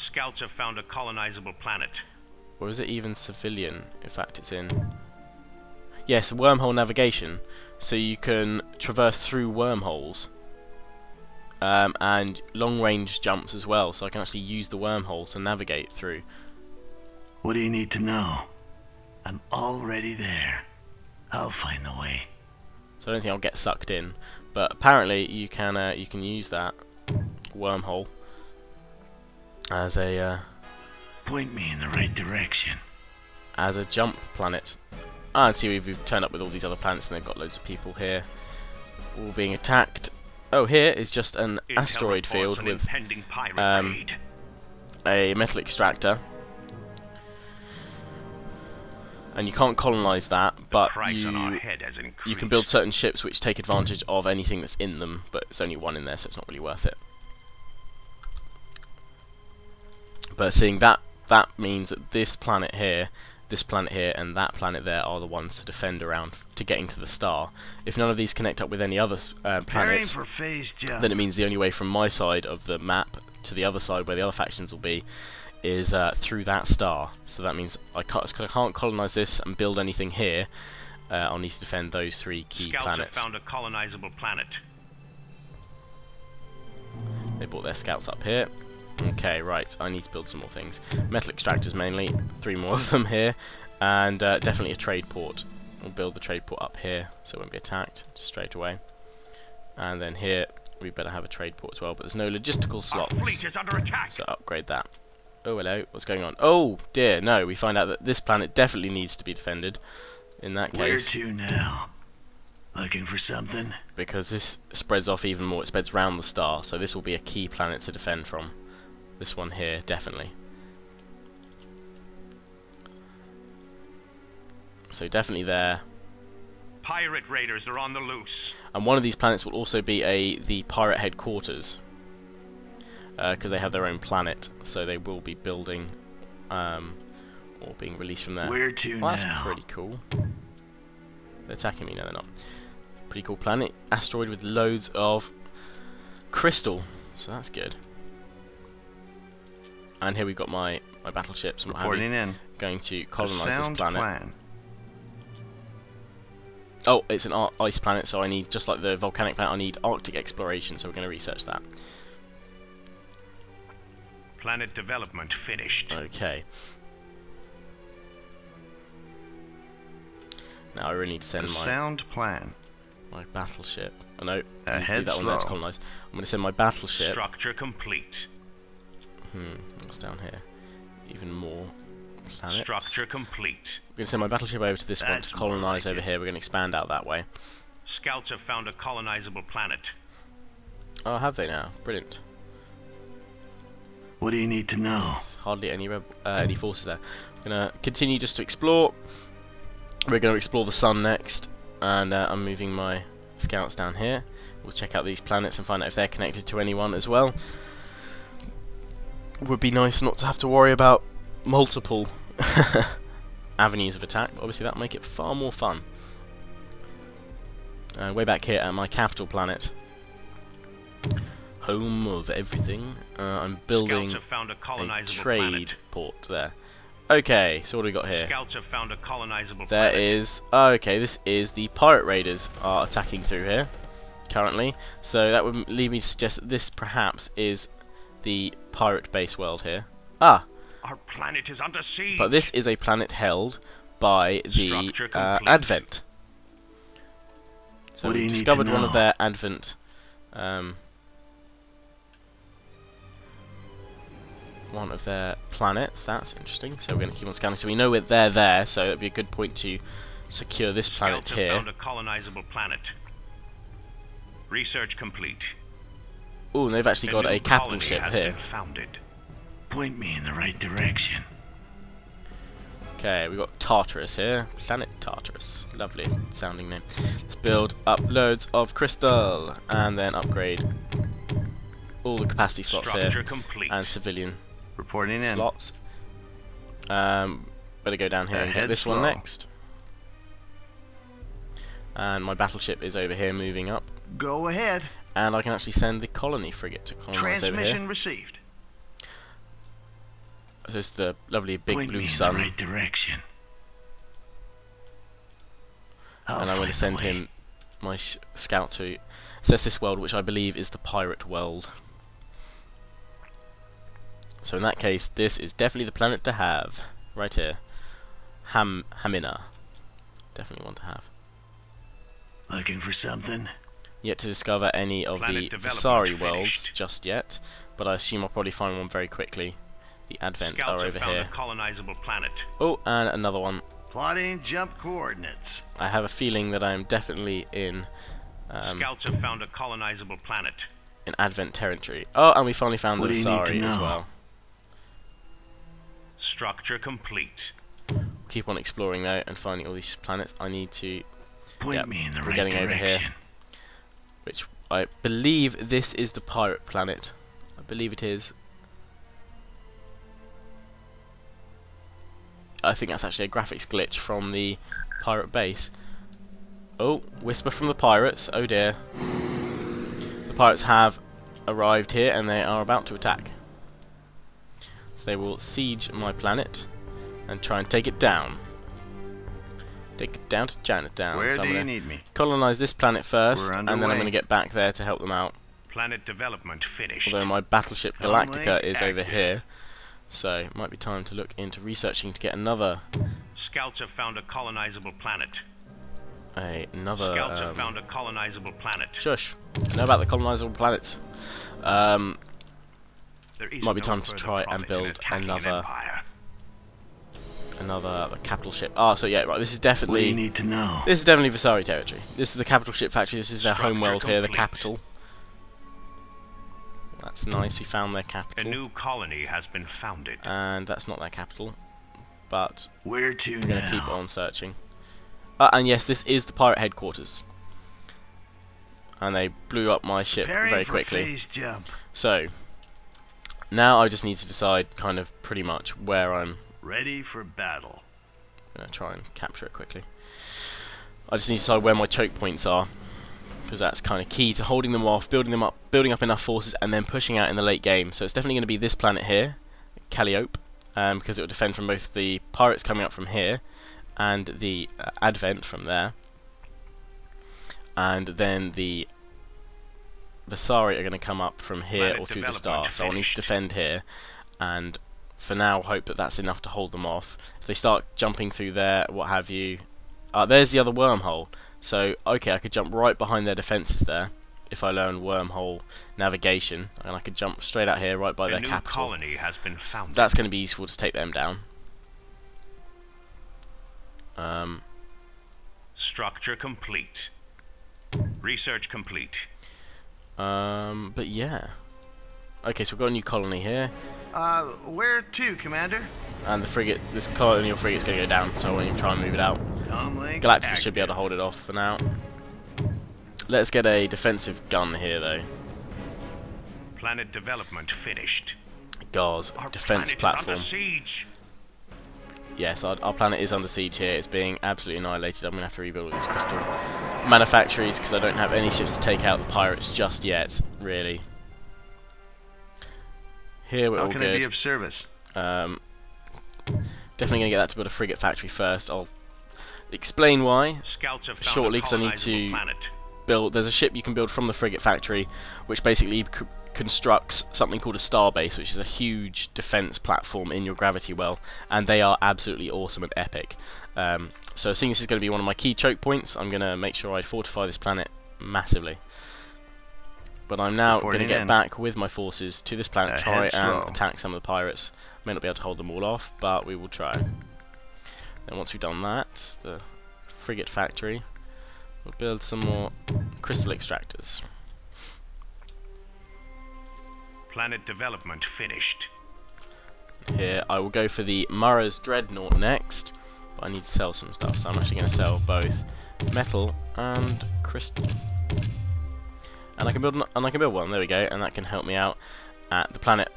Scouts have found a colonizable planet. Or is it even civilian? In fact, it's in. Yes, wormhole navigation. So you can traverse through wormholes. And long-range jumps as well. So I can actually use the wormhole to navigate through. What do you need to know? I'm already there. I'll find the way. So I don't think I'll get sucked in, but apparently you can use that wormhole as a Point me in the right direction. as a jump planet. And see, we've turned up with all these other planets, and they've got loads of people here, all being attacked. Oh, here is just an asteroid field with a metal extractor. And you can't colonize that, but you can build certain ships which take advantage of anything that's in them, but it's only one in there, so it's not really worth it. But seeing that means that this planet here, and that planet there are the ones to defend around to getting to the star. If none of these connect up with any other planets, then it means the only way from my side of the map to the other side, where the other factions will be, is through that star. So that means I can't colonize this and build anything here. I'll need to defend those three key planets. Scouts have found a colonizable planet. They brought their scouts up here. Okay, right, I need to build some more things. Metal extractors mainly, 3 more of them here, and definitely a trade port. We'll build the trade port up here so it won't be attacked straight away. And then here we better have a trade port as well, but there's no logistical slots, Our fleet is under attack. so upgrade that. Oh, hello, what's going on? Oh, dear, no, we find out that this planet definitely needs to be defended, in that case. Where to now? Looking for something? Because this spreads off even more, it spreads round the star, so this will be a key planet to defend from. This one here, definitely. So definitely there. Pirate raiders are on the loose. And one of these planets will also be the pirate headquarters. Because they have their own planet, so they will be building or being released from there. Where to Well, now? that's pretty cool. They're attacking me, no they're not. Pretty cool planet. Asteroid with loads of crystal, so that's good. And here we've got my battleships and what have you, going to colonize this planet. Oh, it's an ice planet, so I need, just like the volcanic planet, I need Arctic exploration, so we're going to research that. Planet development finished. Okay, Now I really need to send my sound plan. my battleship. Oh no, I need to Ahead leave that one there to slow. colonize. I'm going to send my battleship. Structure complete. What's down here? Even more planets. Structure complete. I'm going to send my battleship over to this one That's to more colonize like over it. here. We're going to expand out that way. Scouts have found a colonizable planet. Oh, have they now? Brilliant. What do you need to know? Hardly any forces there. I'm going to continue just to explore. We're going to explore the sun next, and I'm moving my scouts down here. We'll check out these planets and find out if they're connected to anyone as well. Would be nice not to have to worry about multiple avenues of attack, but obviously that would make it far more fun. Way back here at my capital planet, home of everything, I'm building a trade port there. Okay, so what do we got here? Scouts have found a colonizable There planet. is... okay, this is the pirate raiders are attacking through here, currently. So that would lead me to suggest that this perhaps is the pirate base world here. Ah! Our planet is under siege. But this is a planet held by the Advent. So What do we you need to discovered one of know? their Advent... one of their planets. That's interesting. So we're going to keep on scanning. So we know they're there, so it'd be a good point to secure this planet Scouts have here. found a colonizable planet. Research complete. Oh, and they've actually got new a capital colony ship has here. been founded. Point me in the right direction. Okay, we've got Tartarus here. Planet Tartarus. Lovely sounding name. Let's build up loads of crystal and then upgrade all the capacity slots Structure here complete. and civilian Reporting in. slots. Better go down here and get Ahead this one slow. next. And my battleship is over here moving up. Go ahead. And I can actually send the colony frigate to colonize over here. Transmission received. So it's the lovely big Point blue me sun. in the right direction. And I'm going to send him my scout to assess this world, which I believe is the pirate world. So in that case, this is definitely the planet to have. Right here. Hamina. Definitely one to have. Looking for something? Yet to discover any of Planet the development Vasari worlds finished. just yet, but I assume I'll probably find one very quickly. The Advent Scouts are have over found here. a colonizable planet. Oh, and another one. Plotting jump coordinates. I have a feeling that I am definitely in Scouts have found a colonizable planet. in Advent territory. Oh, and we finally found What the do you need to Vasari as know? well. Structure complete. Keep on exploring though and finding all these planets. I need to... Point Yep, me in the we're right getting direction. over here. Which I believe this is the pirate planet. I believe it is. I think that's actually a graphics glitch from the pirate base. Oh, whisper from the pirates. Oh dear. The pirates have arrived here and they are about to attack. So they will siege my planet and try and take it down. Take it down to Chinatown. Where So I'm do you gonna need me? colonize this planet first, We're and then I'm underway. going to get back there to help them out. Planet development finished. Although my battleship Colony Galactica is over active. here, so it might be time to look into researching to get another Scouts have found a colonizable planet. another. Scouts have found a colonizable planet. Shush! I know about the colonizable planets. There is Might be no time to further try and profit in build attacking an another empire. capital ship. Ah, so yeah, right. This is What do you definitely need to know? Vasari territory. This is the capital ship factory. This is their home Structure world here, the complete. capital. That's nice. We found their A capital, new colony has been founded. and that's not their capital, but Where to I'm going to now? keep on searching. And yes, this is the pirate headquarters. And they blew up my ship Preparing very for quickly. phase jump. So, now I just need to decide kind of pretty much where I'm Ready for battle. going to try and capture it quickly. I just need to decide where my choke points are, because that's kind of key to holding them off, building up enough forces, and then pushing out in the late game. So it's definitely going to be this planet here, Calliope, because it will defend from both the pirates coming up from here and the Advent from there, and then the Vasari are going to come up from here Planet or through the development star. So I'll need to finished. defend here, and for now hope that that's enough to hold them off. If they start jumping through there, what have you, There's the other wormhole. So, okay, I could jump right behind their defences there if I learn wormhole navigation, and I could jump straight out here right by their capital. Colony has been founded. That's going to be useful to take them down. Structure complete. Research complete. But yeah. Okay, so we've got a new colony here. Where to, Commander? And the frigate, this colonial frigate's going to go down, so I won't even try and move it out. Galactica should be able to hold it off for now. Let's get a defensive gun here, though. Planet development finished. Gauze, defense platform. Under siege. Yes, our planet is under siege here. It's being absolutely annihilated. I'm going to have to rebuild all these crystal manufactories because I don't have any ships to take out the pirates just yet, really. Here we're all good. How can I be of service? Definitely going to get that to build a frigate factory first. I'll explain why shortly, because I need to build. There's a ship you can build from the frigate factory, which basically constructs something called a Starbase, which is a huge defense platform in your gravity well, and they are absolutely awesome and epic. So seeing this is going to be one of my key choke points, I'm going to make sure I fortify this planet massively. But I'm now going to get back with my forces to this planet, try and attack some of the pirates. May not be able to hold them all off, but we will try. Then once we've done that, the frigate factory, we'll build some more crystal extractors. Planet development finished. Here, I will go for the Mara's Dreadnought next, but I need to sell some stuff, so I'm actually going to sell both metal and crystal. And I can build one. There we go, and that can help me out at the planet.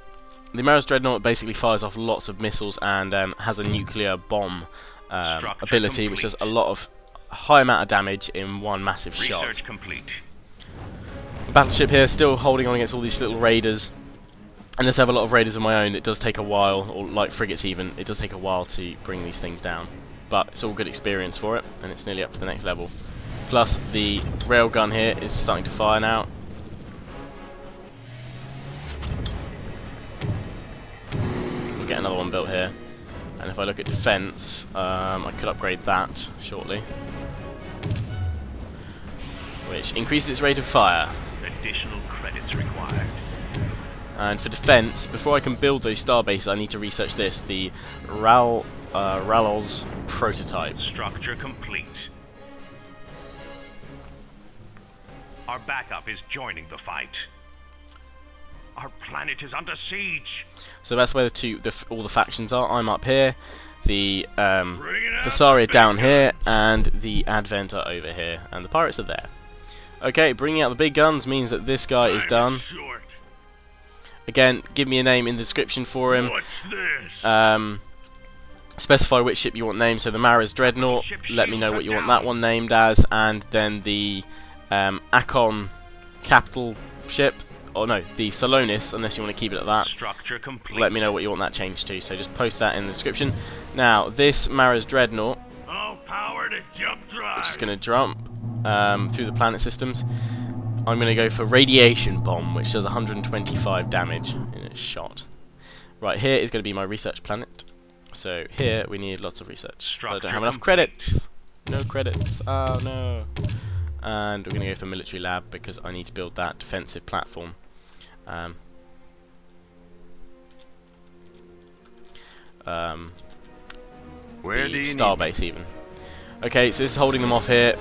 The Mara's Dreadnought basically fires off lots of missiles and has a nuclear bomb ability, which does a high amount of damage in one massive shot. The battleship here still holding on against all these little raiders. Unless I have a lot of raiders of my own, it does take a while, or like frigates even, it does take a while to bring these things down. But it's all good experience for it, and it's nearly up to the next level. Plus, the railgun here is starting to fire now. We'll get another one built here. And if I look at defense, I could upgrade that shortly, which increases its rate of fire. Additional credits required. And for defense, before I can build those starbases, I need to research this, the Raloz prototype. Structure complete. Our backup is joining the fight. Our planet is under siege. So that's where all the factions are. I'm up here, the Vasari down here, and the Advent are over here, and the pirates are there. Okay, bringing out the big guns means that this guy is done. Again, give me a name in the description for him. Specify which ship you want named. So the Mara's Dreadnought, let me know what you want that one named as, and then the Akon capital ship, or no, the Solonis, unless you want to keep it at that. Structure complete. Let me know what you want that changed to, so just post that in the description. Now, this Mara's Dreadnought, all power to jump drive, which is going to jump through the planet systems, I'm going to go for Radiation Bomb, which does 125 damage in its shot. Right, here is going to be my research planet. So here we need lots of research. But I don't have enough credits. No credits. Oh no. And we're going to go for military lab because I need to build that defensive platform. Where do you Starbase even. Okay, so this is holding them off here.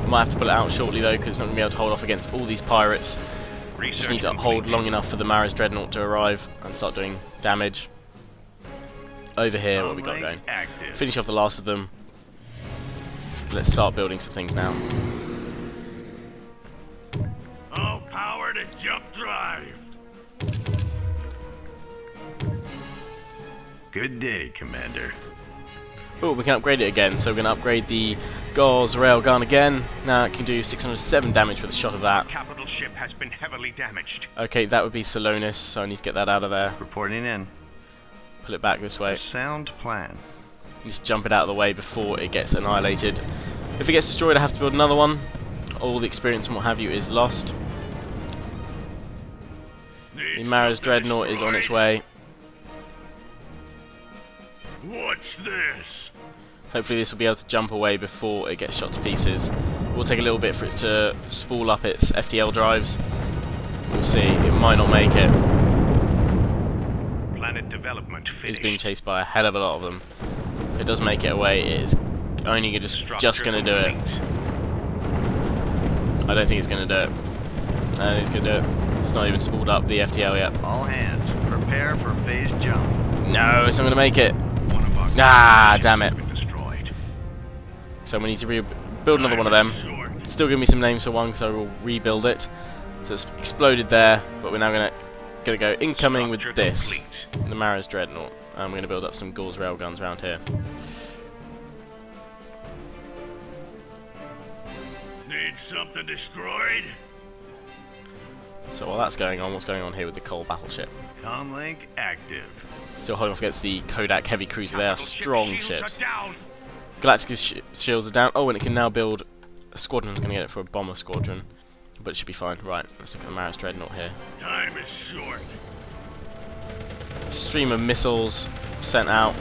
Might have to pull it out shortly though, because it's not going to be able to hold off against all these pirates. Just need to hold long enough for the Mara's Dreadnought to arrive and start doing damage. Over here, what we got going? Finish off the last of them. Let's start building some things now. All power to jump drive. Good day, Commander. Oh, we can upgrade it again. So we're going to upgrade the Gauze railgun again. Now it can do 607 damage with a shot of that. The capital ship has been heavily damaged. Okay, that would be Solonis, so I need to get that out of there. Reporting in. Pull it back this way. Sound plan. Just jump it out of the way before it gets annihilated. If it gets destroyed, I have to build another one. All the experience and what have you is lost. The Mara's Dreadnought is on its way. What's this? Hopefully this will be able to jump away before it gets shot to pieces. It will take a little bit for it to spool up its FTL drives. We'll see. It might not make it. Planet development finished. It's being chased by a hell of a lot of them. If it does make it away, it is only just going to do it. I don't think it's going to do it. I don't think it's going to do it. It's not even spooled up the FTL yet. All hands, prepare for phase jump. No, it's not going to make it. Damn it. So we need to build another one of them. Still give me some names for one because I will rebuild it. So it's exploded there, but we're now going to go incoming with this. The Mara's Dreadnought. And we're going to build up some Gauls railguns around here. Need something destroyed? So while that's going on, what's going on here with the Coal battleship? Comlink active. Still holding off against the Kodak heavy cruiser. They are strong ships. Galacticus shields are down. Oh, and it can now build a squadron. I'm going to get it for a bomber squadron. But it should be fine. Right, let's look at the Mara's Dreadnought here. Time is short. Stream of missiles sent out.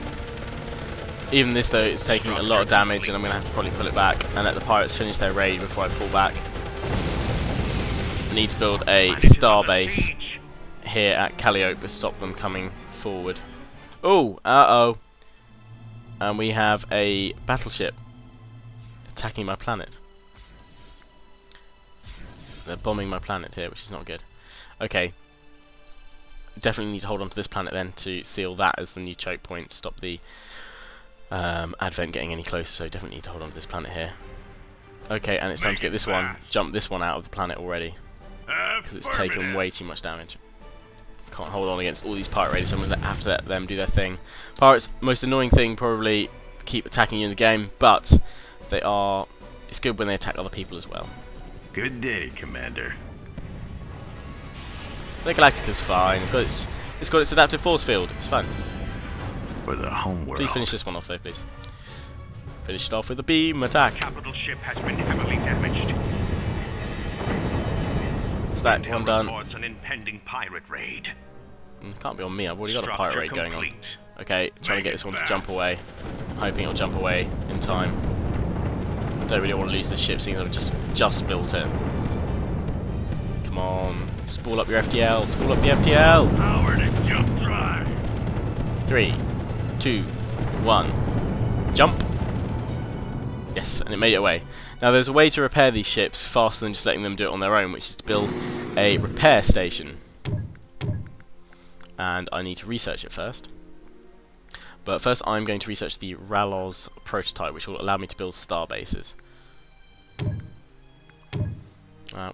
Even this though, it's taking a lot of damage and I'm going to have to probably pull it back and let the pirates finish their raid before I pull back. I need to build a Starbase here at Calliope to stop them coming forward. Oh, uh-oh. And we have a battleship attacking my planet. They're bombing my planet here, which is not good. Okay. Definitely need to hold on to this planet then to seal that as the new choke point to stop the Advent getting any closer, so definitely need to hold on to this planet here. Okay, and it's time to get this one, jump this one out of the planet already. Because it's taken way too much damage. Can't hold on against all these pirate raiders, so I'm going to have to let them do their thing. Pirates, most annoying thing probably keep attacking you in the game, but they are, it's good when they attack other people as well. Good day, Commander. The Galactica's fine, it's got its adaptive force field, it's fine. For the homeworld. Please finish this one off though, please. Finish it off with a beam attack. Capital ship has been heavily damaged. Is that one done? Reports an impending pirate raid. Can't be on me, I've already got a pirate raid going on. Okay, trying to get this one to jump away. I'm hoping it'll jump away in time. Don't really want to lose this ship, seeing that I've just built it. Come on, spool up your FTL, spool up the FTL! Power to jump drive. 3, 2, 1, jump! Yes, and it made it away. Now there's a way to repair these ships faster than just letting them do it on their own, which is to build a repair station. And I need to research it first. But first I'm going to research the Ralos prototype, which will allow me to build star bases.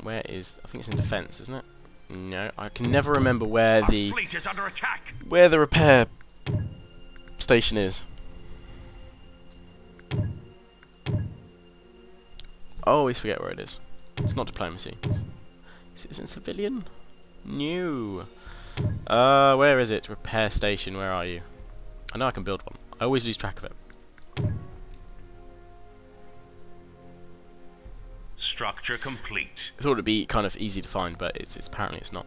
Where is... I think it's in defense, isn't it? No, I can never remember where the repair station is. I always forget where it is. It's not diplomacy. Is it in civilian? No. Where is it? Repair station, where are you? I know I can build one. I always lose track of it. Structure complete. I thought it'd be kind of easy to find, but it's apparently it's not.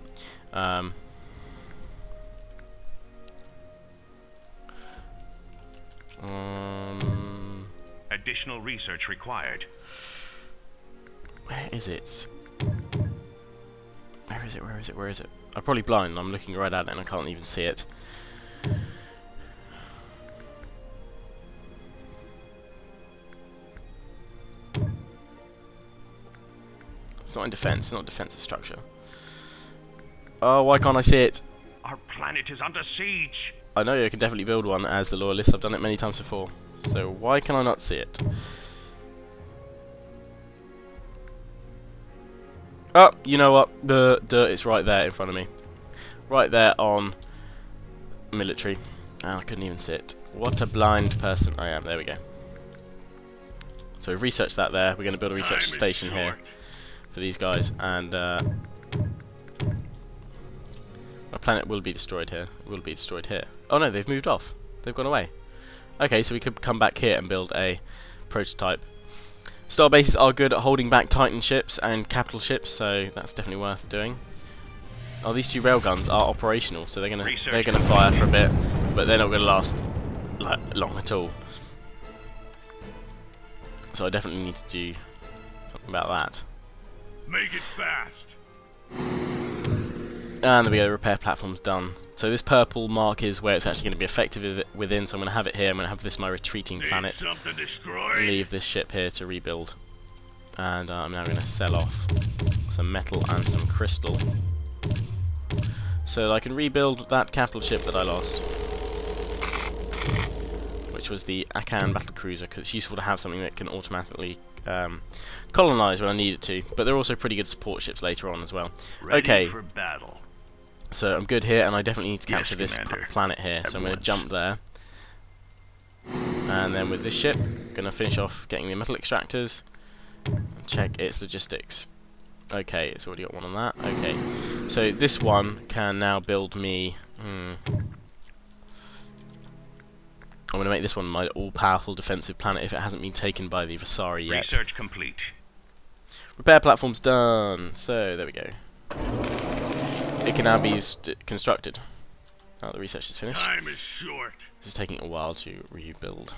Additional research required. Where is it? Where is it? Where is it? Where is it? I'm probably blind and I'm looking right at it and I can't even see it. It's not in defense, it's not a defensive structure. Oh, why can't I see it? Our planet is under siege. I know you can definitely build one as the Loyalist, I've done it many times before. So why can I not see it? Oh, you know what? The dirt is right there in front of me. Right there on military. Oh, I couldn't even see it. What a blind person I am. There we go. So we've researched that there. We're going to build a research station here for these guys. And my planet will be destroyed here. It will be destroyed here. Oh no, they've moved off. They've gone away. Okay, so we could come back here and build a prototype. Starbases are good at holding back Titan ships and capital ships, so that's definitely worth doing. Oh, these two railguns are operational, so they're gonna fire for a bit, but they're not gonna last like long at all. so I definitely need to do something about that. Make it fast. And there we go, the repair platform's done. So this purple mark is where it's actually going to be effective within, so I'm going to have it here. I'm going to have this my retreating planet. Leave this ship here to rebuild. And I'm now going to sell off some metal and some crystal, so that I can rebuild that capital ship that I lost, which was the Akan battlecruiser, because it's useful to have something that can automatically colonize when I need it to, but they're also pretty good support ships later on as well. Ready for battle. So I'm good here, and I definitely need to capture this planet here, so I'm going to once. jump there. And then with this ship, I'm going to finish off getting the metal extractors, and check its logistics. Okay, it's already got one on that. Okay, so this one can now build me... I'm going to make this one my all-powerful defensive planet if it hasn't been taken by the Vasari yet. Research complete. Repair platform's done. So, there we go. It can now be constructed. Now the research is finished. Time is short. This is taking a while to rebuild.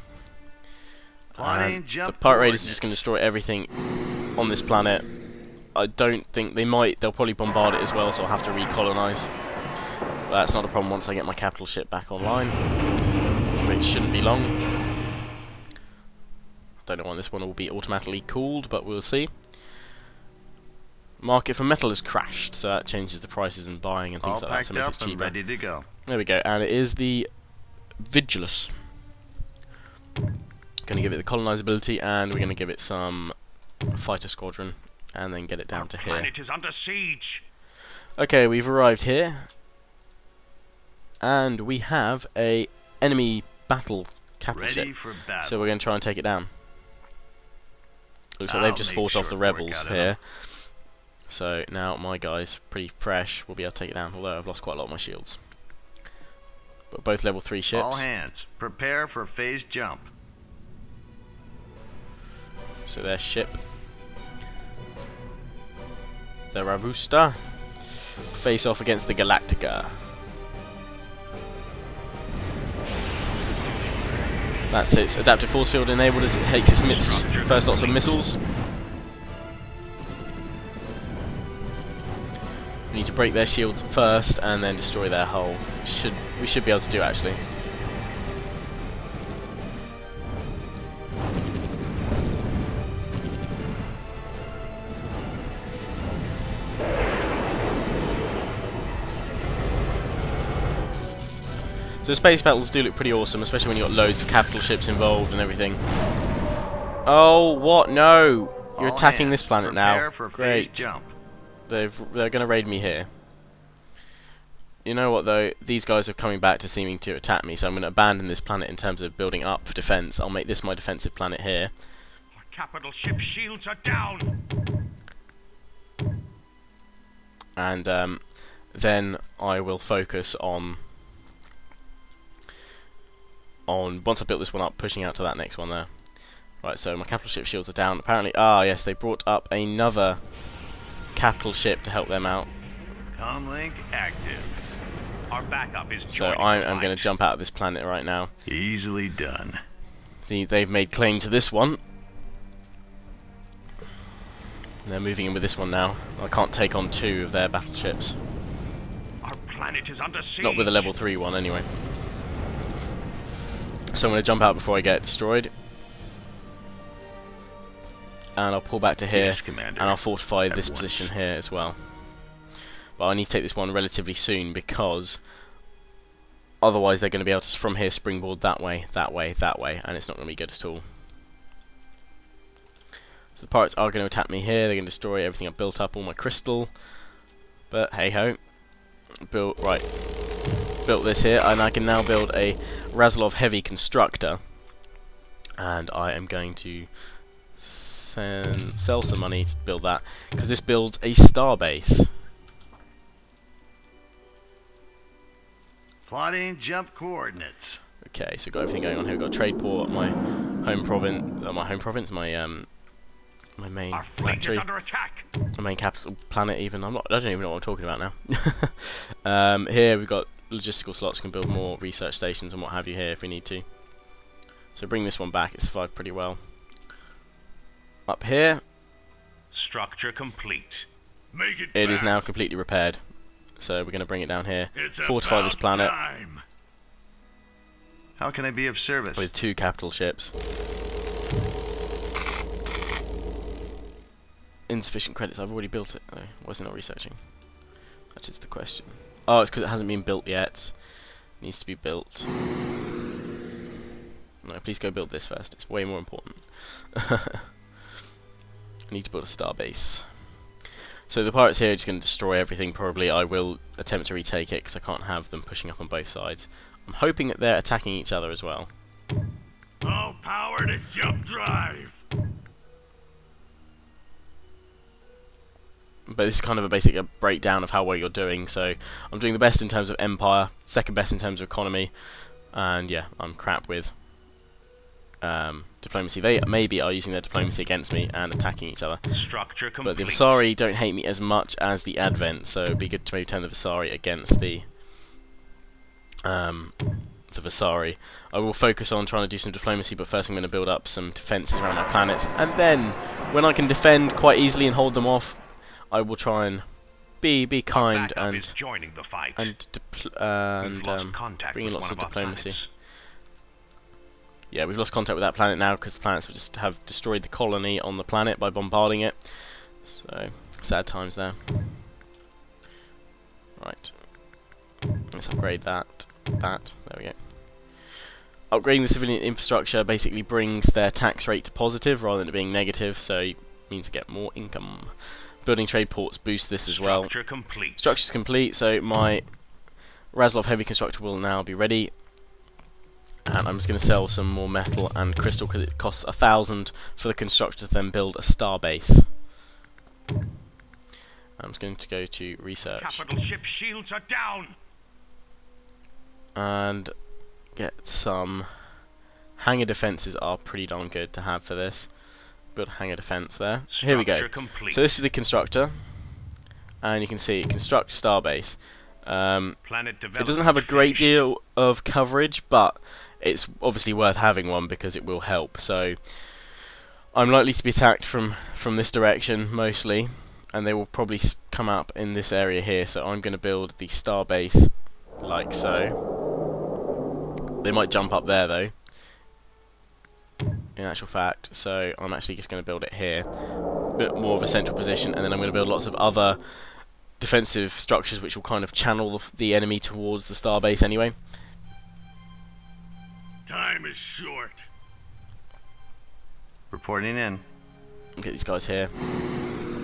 The pirate raiders are just going to destroy everything on this planet. I don't think they might. They'll probably bombard it as well, so I'll have to recolonize. But that's not a problem once I get my capital ship back online, which shouldn't be long. Don't know when this one will be automatically cooled, but we'll see. Market for metal has crashed, so that changes the prices and buying and things like that, so it makes it cheaper. Ready to go. There we go, and it is the Vigilus. Going to give it the colonizability, and we're going to give it some fighter squadron, and then get it down to here. Planet is under siege. Okay, we've arrived here, and we have a enemy battle capital ship. For battle. So we're going to try and take it down. Looks like they've just fought off the rebels here. So now my guys, pretty fresh, will be able to take it down, although I've lost quite a lot of my shields. But both level 3 ships. All hands, prepare for phase jump. So their ship, the Ravusta, face off against the Galactica. That's its adaptive force field enabled as it takes its first lots of missiles. We need to break their shields first and then destroy their hull. We should be able to do actually. So space battles do look pretty awesome, especially when you've got loads of capital ships involved and everything. Oh, what? No! You're attacking this planet now. Great. They're going to raid me here. You know what though? These guys are coming back to seeming to attack me, so I'm going to abandon this planet in terms of building up for defense. I'll make this my defensive planet here. Our capital ship shields are down. And then I will focus on once I built this one up, pushing out to that next one there. Right, so my capital ship shields are down. Apparently, yes, they brought up another capital ship to help them out. Comlink active. Our backup is so I'm going to jump out of this planet right now. Easily done. They've made claim to this one. They're moving in with this one now. I can't take on 2 of their battleships. Our planet is under siege. Not with a level 3 one anyway. So I'm going to jump out before I get destroyed. And I'll pull back to here, and I'll fortify this position here as well. But I need to take this one relatively soon, because otherwise they're going to be able to, from here, springboard that way, that way, that way, and it's not going to be good at all. So the pirates are going to attack me here. They're going to destroy everything I've built up, all my crystal. But hey-ho. Built this here, and I can now build a Razlov Heavy Constructor. And I am going to sell some money to build that, because this builds a Starbase. Plotting jump coordinates. Okay, so we've got everything going on here. We've got a trade port, my home province, my main factory, my main capital planet. Even I don't even know what I'm talking about now. Here we've got logistical slots. We can build more research stations and what have you here if we need to. So bring this one back. It survived pretty well. up here. Structure complete. Make it It is fast. now completely repaired. So we're going to bring it down here, It's fortify this about planet time. How can I be of service? with 2 capital ships. Insufficient credits. I've already built it. Oh, why is it not researching? That is the question. Oh, it's because it hasn't been built yet. It needs to be built. No, please go build this first. It's way more important. I need to build a starbase. So the pirates here are just going to destroy everything, probably. I will attempt to retake it, because I can't have them pushing up on both sides. I'm hoping that they're attacking each other as well. All power to jump drive. But this is kind of a basic breakdown of how well you're doing. So I'm doing the best in terms of empire, second best in terms of economy, and yeah, I'm crap with diplomacy. They maybe are using their diplomacy against me and attacking each other. Structure complete. But the Vasari don't hate me as much as the Advent, so it'd be good to maybe turn the Vasari against the Vasari. I will focus on trying to do some diplomacy, but first I'm going to build up some defences around my planets, and then when I can defend quite easily and hold them off, I will try and be kind Backup and is joining the fight. and We've lost contact bring in with lots one of our diplomacy. planets. Yeah, we've lost contact with that planet now because the planets have destroyed the colony on the planet by bombarding it. So, sad times there. Right. Let's upgrade that. There we go. Upgrading the civilian infrastructure basically brings their tax rate to positive rather than it being negative, so it means to get more income. Building trade ports boosts this as well. Structure complete. Structure's complete, so my Razlov heavy constructor will now be ready. And I'm just going to sell some more metal and crystal because it costs 1,000 for the constructor to then build a starbase. I'm just going to go to research Capital ship shields are down. and get some hangar defences. Are pretty darn good to have for this. Build a hangar defence there. Here we go. Structure complete. So this is the constructor, and you can see construct starbase. Planet It doesn't have a great deal of coverage, but it's obviously worth having one because it will help. So I'm likely to be attacked from this direction mostly, and they will probably come up in this area here. So I'm going to build the starbase like so. They might jump up there though, in actual fact. So I'm actually just going to build it here, a bit more of a central position, and then I'm going to build lots of other defensive structures which will kind of channel the enemy towards the starbase anyway. Time is short. Reporting in. Get these guys here.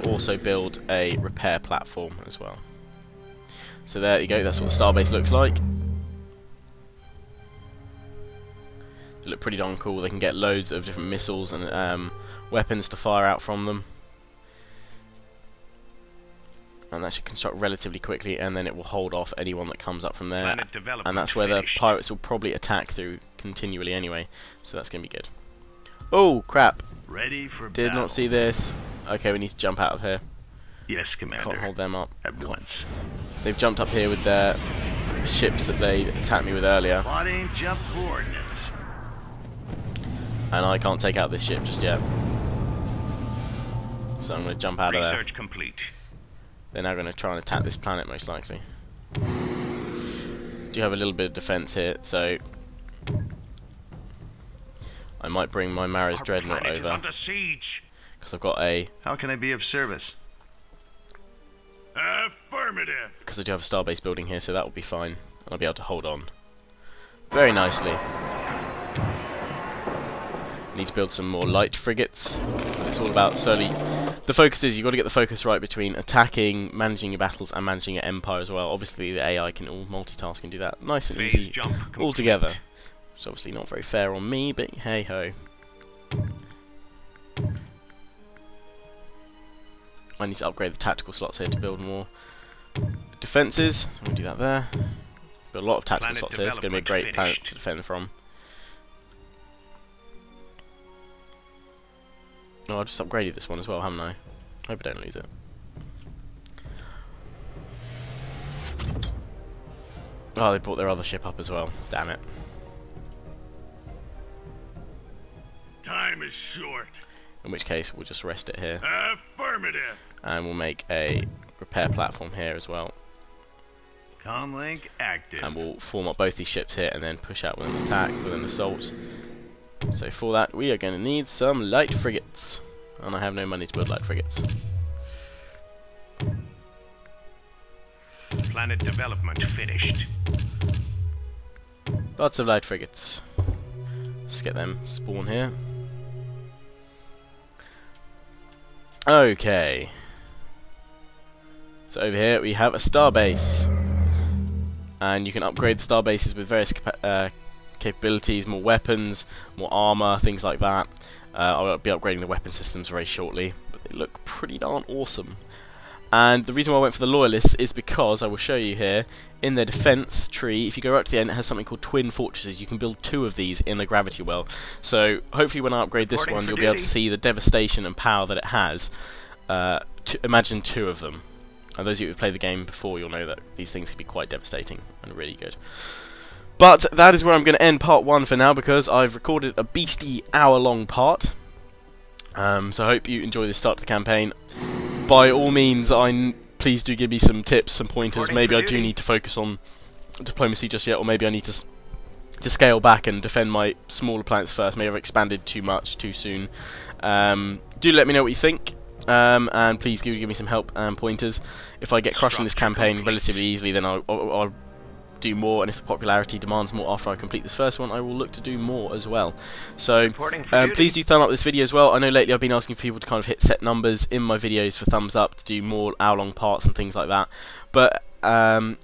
Also build a repair platform as well. So there you go, that's what the starbase looks like. They look pretty darn cool. They can get loads of different missiles and weapons to fire out from them. And that should construct relatively quickly, and then it will hold off anyone that comes up from there. And that's where the pirates will probably attack through continually anyway. So that's going to be good. Oh, crap. Ready for Did battle. not see this. Okay, we need to jump out of here. Yes, Commander. Can't hold them up. At once. They've jumped up here with their ships that they attacked me with earlier. Plotting jump coordinates. And I can't take out this ship just yet. So I'm going to jump out of there. Research complete. They're now going to try and attack this planet most likely. Do have a little bit of defense here, so I might bring my Maris Dreadnought Planet is over under siege. because I've got a How can I be of service? Affirmative. because I do have a starbase building here, so that will be fine, and I'll be able to hold on very nicely. Need to build some more light frigates. It's all about solely. The focus is you've got to get the focus right between attacking, managing your battles, and managing your empire as well. Obviously, the AI can all multitask and do that nice and Phase easy jump all complete. together. It's obviously not very fair on me, but hey ho. I need to upgrade the tactical slots here to build more defences. So I'm going to do that there. Build a lot of tactical Planet slots here. It's going to be a great development planet to defend from. Oh, I just upgraded this one as well, haven't I? Hope I don't lose it. Oh, they brought their other ship up as well. Damn it. Time is short. in which case we'll just rest it here. Affirmative. And we'll make a repair platform here as well. Comlink active. And we'll form up both these ships here and then push out with an attack, with an assault. So for that we are going to need some light frigates. And I have no money to build light frigates. Planet development finished. Lots of light frigates. Let's get them spawn here. Okay. So over here we have a starbase. And you can upgrade the starbases with various capabilities, more weapons, more armor, things like that. I'll be upgrading the weapon systems very shortly, but they look pretty darn awesome. And the reason why I went for the Loyalists is because, I will show you here, in their defense tree, if you go right to the end, it has something called twin fortresses. You can build 2 of these in a gravity well. So hopefully when I upgrade this one, you'll be able to see the devastation and power that it has. Imagine 2 of them. And those of you who have played the game before, you'll know that these things can be quite devastating and really good. But that is where I'm going to end part 1 for now, because I've recorded a beastly hour-long part. So I hope you enjoy the start of the campaign. By all means, please do give me some tips, some pointers. Maybe I do need to focus on diplomacy just yet, or maybe I need to scale back and defend my smaller planets first. Maybe I've expanded too much too soon. Do let me know what you think. And please give me some help and pointers. If I get crushed in this campaign relatively easily, then I'll do more, and if the popularity demands more after I complete this first one, I will look to do more as well. So please do thumb up this video as well. I know lately I've been asking people to kind of hit set numbers in my videos for thumbs up to do more hour-long parts and things like that, but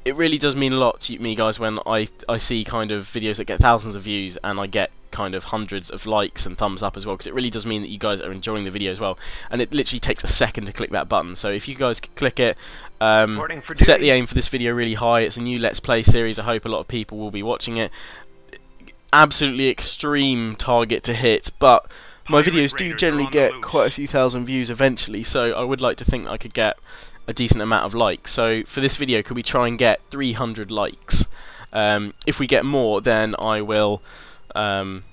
it really does mean a lot to me, guys, when I see kind of videos that get thousands of views and I get kind of hundreds of likes and thumbs up as well, because it really does mean that you guys are enjoying the video as well, and it literally takes a second to click that button. So if you guys could click it, set the aim for this video really high. It's a new Let's Play series. I hope a lot of people will be watching it. Absolutely extreme target to hit, but my videos do generally get quite a few thousand views eventually, so I would like to think that I could get a decent amount of likes. So for this video, could we try and get 300 likes? If we get more, then I will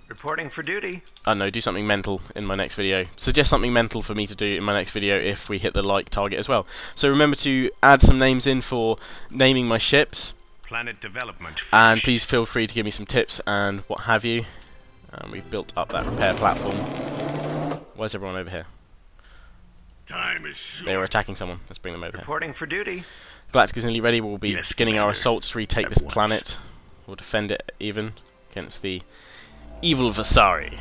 reporting for duty. I don't know, do something mental in my next video. Suggest something mental for me to do in my next video if we hit the like target as well. So remember to add some names in for naming my ships. Planet development. And please feel free to give me some tips and what have you. We've built up that repair platform. Where's everyone over here? Time is short. They were attacking someone. Let's bring them over here. Reporting for duty. Galactic is nearly ready. We'll be beginning our assaults to retake this planet. We'll defend it even against the evil Vasari.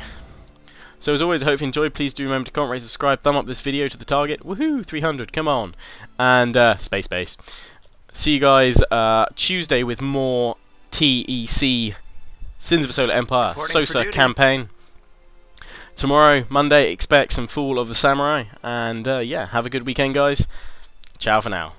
So as always, I hope you enjoyed. Please do remember to comment, rate, subscribe, thumb up this video to the target. Woohoo! 300, come on. And space base. See you guys Tuesday with more TEC Sins of a Solar Empire SOASER campaign. Tomorrow, Monday, expect some Fall of the Samurai. And yeah, have a good weekend, guys. Ciao for now.